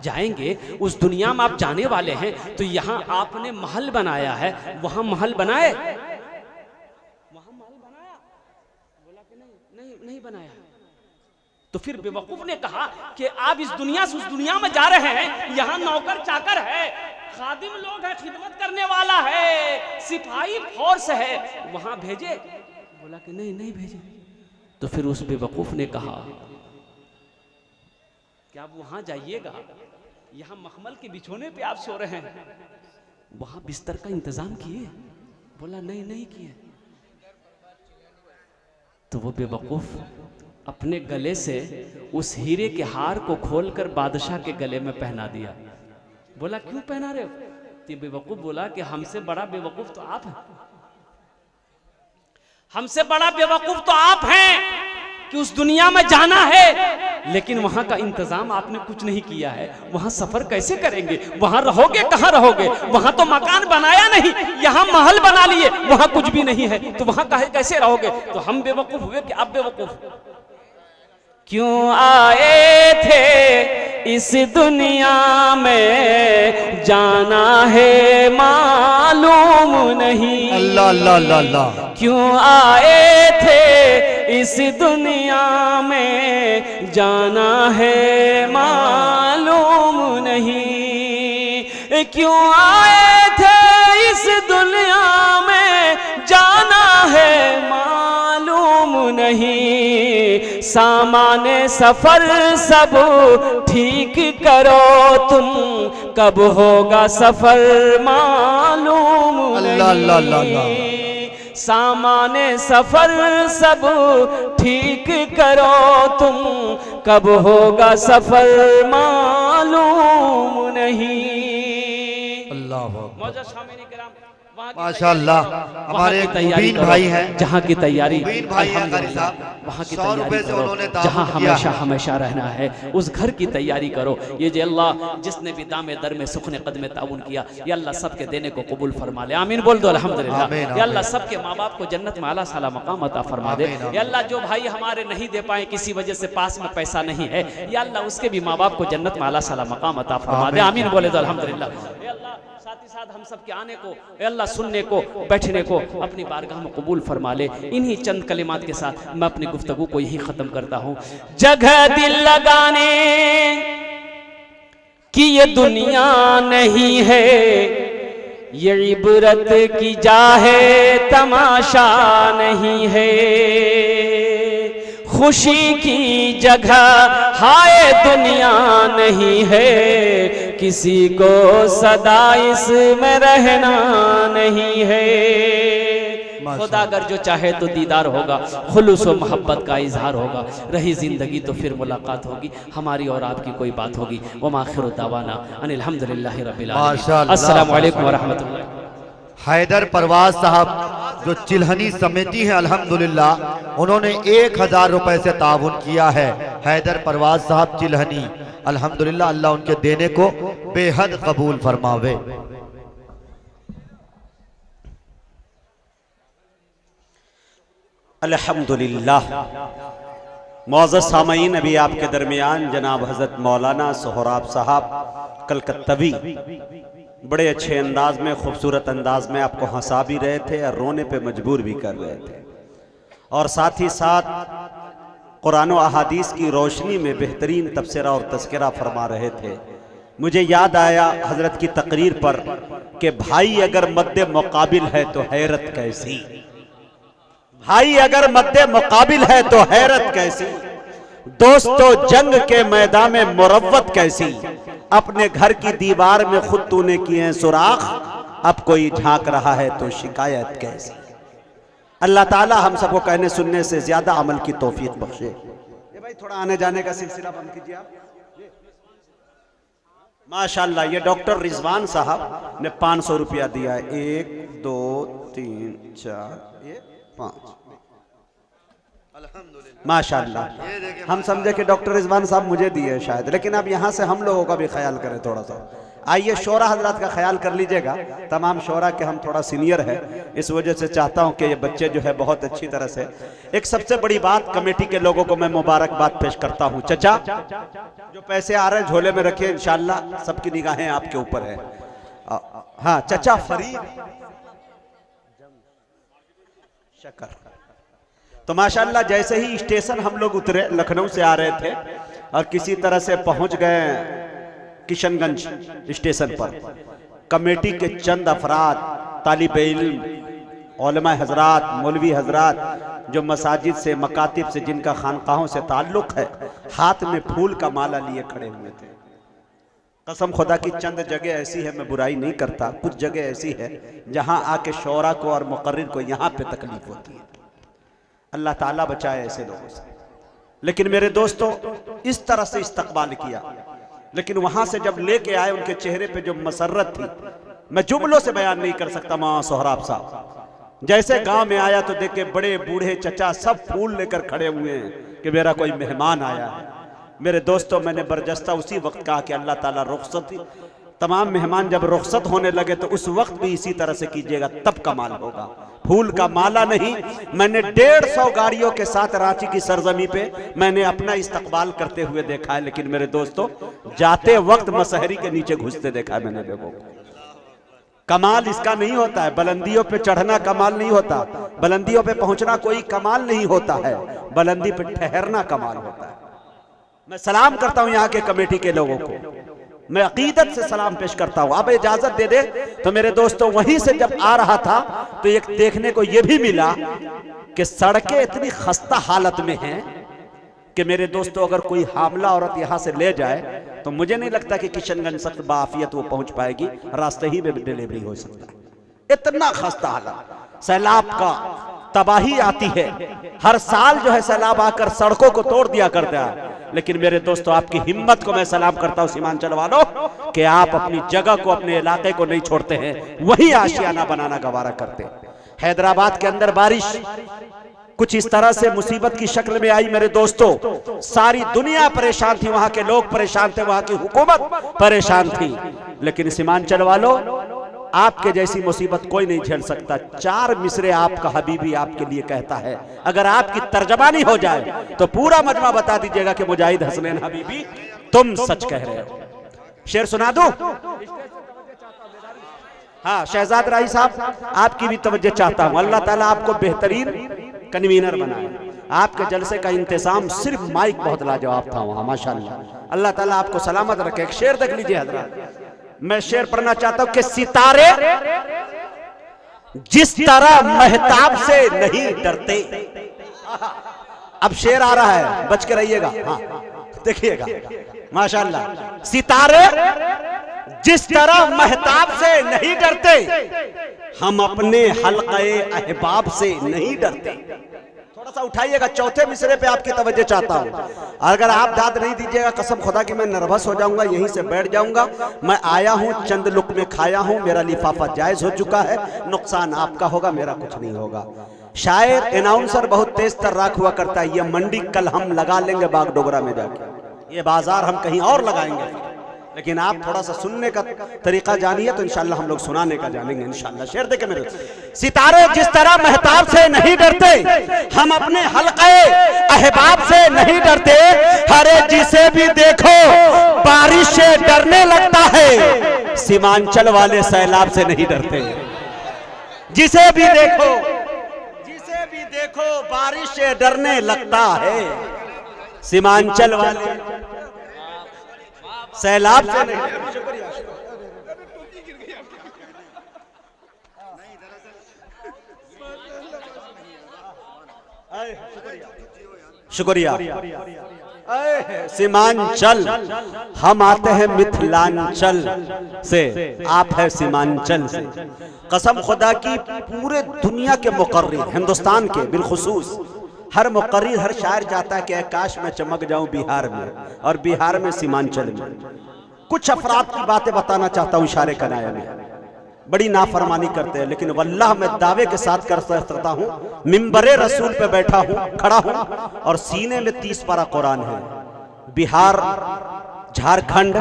जाएंगे, उस दुनिया में आप जाने वाले हैं, तो यहाँ आपने महल बनाया है, वहाँ महल बनाए? वहाँ महल बनाया? बोला कि नहीं बनाया। तो फिर बेवकूफ़ ने कहा कि आप इस दुनिया से उस दुनिया में जा रहे हैं, यहाँ नौकर चाकर है, खादिम लोग है, खिदमत करने वाला है, सिपाही फोर्स है, वहाँ भेजे? बोला कि नहीं भेजे। तो फिर उस बेवकूफ़ ने कहा कि आप वहां जाइएगा, यहाँ मखमल के बिछोने पे आप सो रहे हैं, वहां बिस्तर का इंतजाम किए? बोला नहीं किए। तो वो बेवकूफ अपने गले से उस हीरे के हार को खोलकर बादशाह के गले में पहना दिया। बोला क्यों पहना रहे हो? तो बेवकूफ बोला कि हमसे बड़ा बेवकूफ तो आप हैं, हमसे बड़ा बेवकूफ तो आप हैं कि उस दुनिया में जाना है, लेकिन वहां का इंतजाम आपने कुछ नहीं किया है। वहां सफर कैसे करेंगे? वहां रहोगे, कहां रहोगे? वहां तो मकान बनाया नहीं, यहाँ महल बना लिए, वहां कुछ भी नहीं है, तो वहां कैसे रहोगे? तो हम बेवकूफ हुए कि आप बेवकूफ? क्यों आए थे इस दुनिया में, जाना है मालूम नहीं। अल्लाह अल्लाह अल्लाह अल्लाह। क्यों आए थे इस दुनिया में, जाना है मालूम नहीं। क्यों आए थे इस दुनिया में, जाना है मालूम नहीं। सामाने सफर सब ठीक करो तुम, कब होगा सफर मालूम नहीं। सामाने सफर सब ठीक करो तुम, कब होगा सफर मालूम नहीं। अल्लाह मौजूद शामिल किराम, माशाअल्लाह हमारे मुबीन भाई हैं, जहाँ की तैयारी मुबीन भाई हैं कारी साहब, वहाँ की 100 रुपए तैयारी से करो, उन्होंने जहाँ ताबूत किया हमेशा है। हमेशा रहना है उस घर की तैयारी करो। ये जे अल्लाह जिसने भी दामे दर में सुखने कदम ताउन किया, या अल्लाह सबके देने को कबूल फरमा ले, आमीन बोल दो अल्हम्दुलिल्लाह। आमीन, या अल्लाह सबके माँ बाप को जन्नत में आला साला मकाम अता फरमा दे। आमीन, या अल्लाह जो भाई हमारे नहीं दे पाए किसी वजह से, पास में पैसा नहीं है, या अल्लाह उसके भी माँ बाप को जन्नत में आला साला मकाम अता फरमा दे, आमीन बोले तो अल्हम्दुलिल्लाह। या अल्लाह साथ ही साथ हम सब के आने को, या अल्लाह सुनने को, बैठने को अपनी बारगाह में कबूल फरमा ले। इन्हीं चंद कलिमात के साथ मैं अपनी गुफ्तगू को यही खत्म करता हूँ। जगह दिल लगाने की ये दुनिया नहीं है, ये इबरत की जाहे तमाशा नहीं है। खुशी की जगह हाय दुनिया नहीं है, किसी को सदा इसमें रहना नहीं है। खुदा अगर जो चाहे तो दीदार होगा, खुलूस व मोहब्बत का इजहार होगा। रही जिंदगी तो फिर मुलाकात होगी, हमारी और आपकी कोई बात होगी। व आखिर दावाना अनिल हम्दुलिल्लाहि रब्बिल आलमीन। अस्सलामु अलैकुम व रहमतुल्लाह। हैदर परवाज साहब जो चिल्हनी समिति है अल्हम्दुलिल्लाह, उन्होंने 1000 रुपए से ताउन किया है। हैदर परवाज साहब चिल्हनी, अल्हम्दुलिल्लाह, अल्लाह उनके देने को बेहद कबूल फरमावे। अल्हम्दुलिल्लाह। मौजूद सामईन, अभी आपके दरमियान जनाब हजरत मौलाना सोहराब साहब कलकत्तवी बड़े अच्छे अंदाज में, खूबसूरत अंदाज में आपको हंसा भी रहे थे और रोने पे मजबूर भी कर रहे थे, और साथ ही साथ कुरान और अहादीस की रोशनी में बेहतरीन तबसरा और तज़किरा फरमा रहे थे। मुझे याद आया हजरत की तकरीर पर कि भाई अगर मद्दे मुकाबिल है तो हैरत कैसी, भाई अगर मद्दे मुकाबिल है तो हैरत कैसी, दोस्तों जंग के मैदान में मुरव्वत कैसी, अपने घर की दीवार में खुद तूने किए हैं सुराख, अब कोई झांक रहा है तो शिकायत कैसी। अल्लाह ताला हम सबको कहने सुनने से ज्यादा अमल की तौफीक बख्शे। ये भाई थोड़ा आने जाने का सिलसिला बंद कीजिए आप। माशाल्लाह, ये डॉक्टर रिजवान साहब ने 500 रुपया दिया है। 1 2 3 4 ये 5 माशाल्लाह। हम समझे कि डॉक्टर रिजवान साहब मुझे दिए शायद, लेकिन अब यहाँ से हम लोगों का भी ख्याल करें थोड़ा सा। आइए शोरा हजरात का ख्याल कर लीजिएगा, तमाम शोरा के हम थोड़ा सीनियर है, इस वजह से चाहता हूँ कि ये बच्चे जो है बहुत अच्छी तरह से। एक सबसे बड़ी बात, कमेटी के लोगों को मैं मुबारकबाद पेश करता हूँ। चचा जो पैसे आ रहे हैं झोले में रखिए, इंशाल्लाह सबकी निगाहें आपके ऊपर है। हाँ चचा फरीद शकर। तो माशाल्लाह जैसे ही स्टेशन हम लोग उतरे, लखनऊ से आ रहे थे और किसी तरह से पहुंच गए किशनगंज स्टेशन पर, कमेटी के चंद अफराद, तालिब इल्म, उलमा हजरात, मौलवी हजरात जो मसाजिद से, मकातिब से, जिनका खानकाहों से ताल्लुक है, हाथ में फूल का माला लिए खड़े हुए थे। कसम खुदा की चंद जगह ऐसी है, मैं बुराई नहीं करता, कुछ जगह ऐसी है जहां आके शौरा को और मुकर्रिर को यहाँ पे तकलीफ होती है। अल्लाह ताला बचाए ऐसे लोगों से। लेकिन मेरे दोस्तों इस तरह से इस्तकबाल किया, लेकिन वहां से जब लेके आए उनके चेहरे पे जो मसरत थी, मैं जुमलों से बयान नहीं कर सकता। मां सोहराब साहब जैसे गांव में आया तो देखे बड़े बूढ़े चचा सब फूल लेकर खड़े हुए हैं कि मेरा कोई मेहमान आया है। मेरे दोस्तों मैंने बरजस्ता उसी वक्त कहा कि अल्लाह ताला रुखसत, तमाम मेहमान जब रुखसत होने लगे तो उस वक्त भी इसी तरह से कीजिएगा, तब कमाल होगा। फूल का माला नहीं, मैंने 150 गाड़ियों के साथ रांची की सरजमी पे मैंने अपना इस्तकबाल करते हुए देखा है, लेकिन मेरे दोस्तों जाते वक्त मसहरी के नीचे घुसते देखा है मैंने लोगों को। कमाल इसका नहीं होता है, बुलंदियों पे चढ़ना कमाल नहीं होता, बुलंदियों पे पहुंचना कोई कमाल नहीं होता है, बुलंदी पे ठहरना कमाल होता है। मैं सलाम करता हूं यहाँ के कमेटी के लोगों को, मैं अकीदत से सलाम पेश करता हूं। अब इजाजत दे दे तो मेरे दोस्तों वहीं से जब आ रहा था तो एक देखने को यह भी मिला कि सड़कें इतनी खस्ता हालत में हैं कि मेरे दोस्तों अगर कोई हामला औरत यहां से ले जाए तो मुझे नहीं लगता कि किशनगंज सख्त बाफियत वो पहुंच पाएगी, रास्ते ही में डिलीवरी हो सकता है। इतना खस्ता हालत, सैलाब का तबाही आती है, हर साल जो है सैलाब आकर सड़कों को तोड़ दिया करता है, लेकिन मेरे दोस्तों आपकी हिम्मत को मैं सलाम करता हूं सीमांचल वालों कि आप अपनी जगह को, अपने इलाके को नहीं छोड़ते हैं, वही आशियाना बनाना गवारा करते हैं। हैदराबाद के अंदर बारिश कुछ इस तरह से मुसीबत की शक्ल में आई मेरे दोस्तों, सारी दुनिया परेशान थी, वहां के लोग परेशान थे, वहां की हुकूमत परेशान थी, लेकिन सीमांचल वालों आपके जैसी मुसीबत कोई नहीं झेल सकता। 4 मिसरे आपका हबीबी आपके लिए कहता है, अगर आपकी तर्जमानी हो जाए तो पूरा मजमा बता दीजिएगा कि मुजाहिद हसनैन हबीबी तुम सच कह रहे हो। शेर सुना दूं? हाँ, शहजाद राही साहब आपकी भी तवज्जो चाहता हूं। अल्लाह ताला आपको बेहतरीन कन्वीनर बनाए। आपके जलसे का इंतजाम, सिर्फ माइक बहुत लाजवाब था वहां, माशाल्लाह। अल्लाह ताला आपको सलामत रखे। एक शेर देख लीजिए हजरात, मैं शेर पढ़ना चाहता हूं कि सितारे जिस तरह महताब से नहीं डरते। अब शेर आ रहा है, बच के रहिएगा। हाँ देखिएगा माशाल्लाह। सितारे जिस तरह महताब से नहीं डरते, हम अपने हल्क़े अहबाब से नहीं डरते। थोड़ा सा उठाइएगा, चौथे मिसरे पे आपकी तवज्जो चाहता हूं। अगर आप दाद नहीं दीजिएगा कसम खुदा की मैं नर्वस हो जाऊंगा, यहीं से बैठ जाऊंगा। मैं आया हूं, चंद लुक़्मे खाया हूं, मेरा लिफाफा जायज हो चुका है, नुकसान आपका होगा, मेरा कुछ नहीं होगा। शायर अनाउंसर बहुत तेज तर्राक हुआ करता है, ये मंडी कल हम लगा लेंगे बागडोगरा में जाके, ये बाजार हम कहीं और लगाएंगे, लेकिन आप थोड़ा सा सुनने का तरीका जानिए तो इंशाल्लाह हम लोग सुनाने का जानेंगे इंशाल्लाह। शेर देखे मेरे, सितारे जिस तरह महताब से नहीं डरते, हम अपने हल्क़े अहबाब से नहीं डरते। हरे जिसे भी देखो बारिश से डरने लगता है, सीमांचल वाले सैलाब से नहीं डरते। जिसे भी देखो बारिश से डरने लगता है, सीमांचल वाले सैलाब से नहीं। शुक्रिया। सीमांचल, हम आते हैं मिथिलांचल से, आप है सीमांचल से। कसम खुदा की पूरे दुनिया के मुकर्रिर, हिंदुस्तान के बिलखुसूस हर मुकर्रिर, हर शायर चाहता है कि काश मैं चमक जाऊं बिहार में, और बिहार में सीमांचल में। कुछ अफराद की बातें बताना चाहता हूं इशारे कनाया में, बड़ी नाफरमानी करते हैं, लेकिन वल्लाह मैं दावे के साथ कर सकता हूं, मिंबरे रसूल पे बैठा हूं, खड़ा हूं, और सीने में 30 पारा कुरान है। बिहार, झारखंड,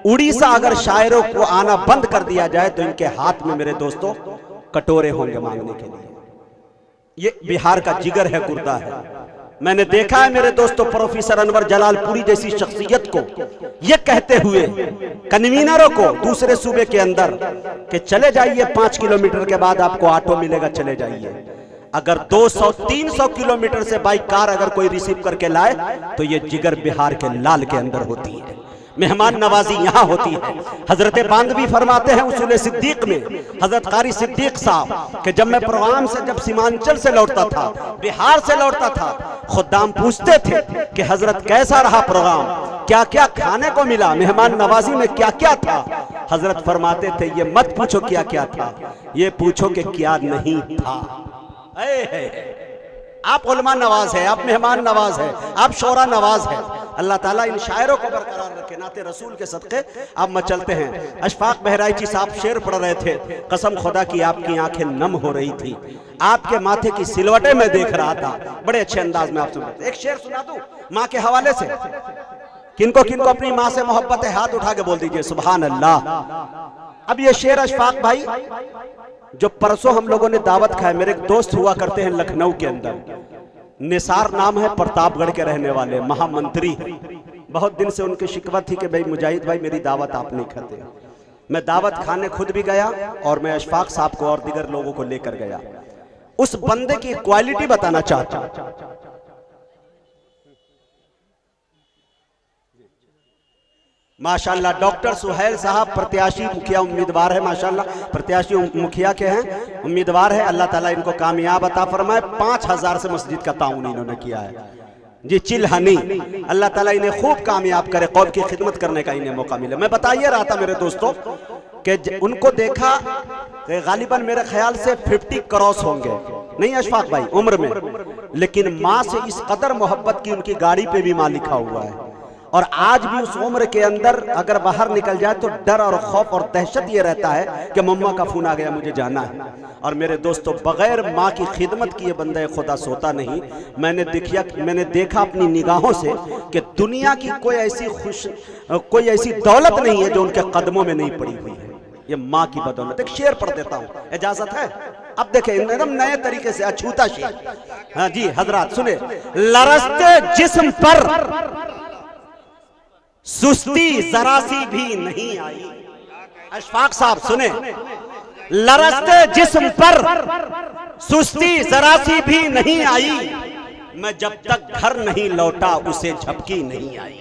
उड़ीसा अगर शायरों को आना बंद कर दिया जाए तो इनके हाथ में मेरे दोस्तों कटोरे होंगे मांगने के लिए। ये बिहार का जिगर है, गुर्दा है। मैंने देखा है मेरे दोस्तों प्रोफेसर अनवर जलालपुरी जैसी शख्सियत को ये कहते हुए कन्वीनरों को दूसरे सूबे के अंदर कि चले जाइए, 5 किलोमीटर के बाद आपको ऑटो मिलेगा, चले जाइए। अगर 200-300 किलोमीटर से बाइक कार अगर कोई रिसीव करके लाए तो ये जिगर बिहार के लाल के अंदर होती है, मेहमान नवाजी यहाँ होती है। हजरत बांदवी फरमाते हैं उसूल सिद्दीक में, हजरत कारी सिद्दीक साहब कि जब मैं प्रोग्राम से, जब सीमांचल से लौटता था, बिहार से लौटता था, खुद्दाम पूछते थे कि हजरत कैसा रहा प्रोग्राम, क्या क्या खाने को मिला, मेहमान नवाजी में क्या क्या था। हजरत फरमाते थे ये मत पूछो क्या क्या था, ये पूछो कि क्या नहीं था। आप उलमा नवाज है, आप मेहमान नवाज है, आप शोरा नवाज है। अल्लाह ताला इन शायरों को बरकरार रखे, नाते रसूल के सदक़े आप मचलते हैं। अशफाक बहराइची साहब शेर पढ़ रहे थे, कसम खुदा की आपकी आंखें नम हो रही थी, आपके माथे की सिलवटें मैं देख रहा था, बड़े अच्छे अंदाज में आप सुन रहे थे। एक शेर सुना दूं माँ के हवाले से, किनको किनको अपनी माँ से मोहब्बत है हाथ उठा के बोल दीजिए सुभान अल्लाह। अब ये शेर अशफाक भाई जो परसों हम लोगों ने दावत खाए, मेरे एक दोस्त हुआ करते हैं लखनऊ के अंदर, निसार नाम है, प्रतापगढ़ के रहने वाले, महामंत्री। बहुत दिन से उनकी शिकवत थी कि भाई मुजाहिद भाई मेरी दावत आप नहीं खाते। मैं दावत खाने खुद भी गया और मैं अशफाक साहब को और दीगर लोगों को लेकर गया। उस बंदे की क्वालिटी बताना चाहता हूं। माशाल्लाह डॉक्टर सुहैल साहब प्रत्याशी मुखिया उम्मीदवार है, माशाल्लाह प्रत्याशी मुखिया के हैं, उम्मीदवार है। अल्लाह ताला इनको कामयाब अता फरमाए। 5000 से मस्जिद का ताउन इन्होंने किया है जी, चिल्हनी। अल्लाह ताला इन्हें खूब कामयाब करे, कौम की खिदमत करने का इन्हें मौका मिले। मैं बताइए रहा था मेरे दोस्तों कि उनको देखा गालिबन मेरे ख्याल से 50 क्रॉस होंगे, नहीं अशफाक भाई उम्र में, लेकिन माँ से इस कदर मोहब्बत की उनकी गाड़ी पे भी माँ लिखा हुआ है। और आज भी उस उम्र के अंदर अगर बाहर निकल जाए तो डर और खौफ और दहशत ये रहता है कि मम्मा का फोन आ गया, मुझे जाना है। और मेरे दोस्तों, बगैर माँ की खिदमत किए बंदे खुदा सोता नहीं। मैंने देखा अपनी निगाहों से कि दुनिया की कोई ऐसी दौलत नहीं है जो उनके कदमों में नहीं पड़ी हुई है। ये माँ की बदौलत। एक शेर पढ़ देता हूँ, इजाजत है? अब देखें एकदम नए तरीके से अछूता शेर। हाँ जी हजरात सुने। लरस्ते जिस्म पर सुस्ती जरा सी भी नहीं आई। अशफाक साहब सुने। लरस्ते जिस्म पर सुस्ती जरा सी भी नहीं आई, मैं जब तक घर नहीं लौटा उसे झपकी नहीं आई।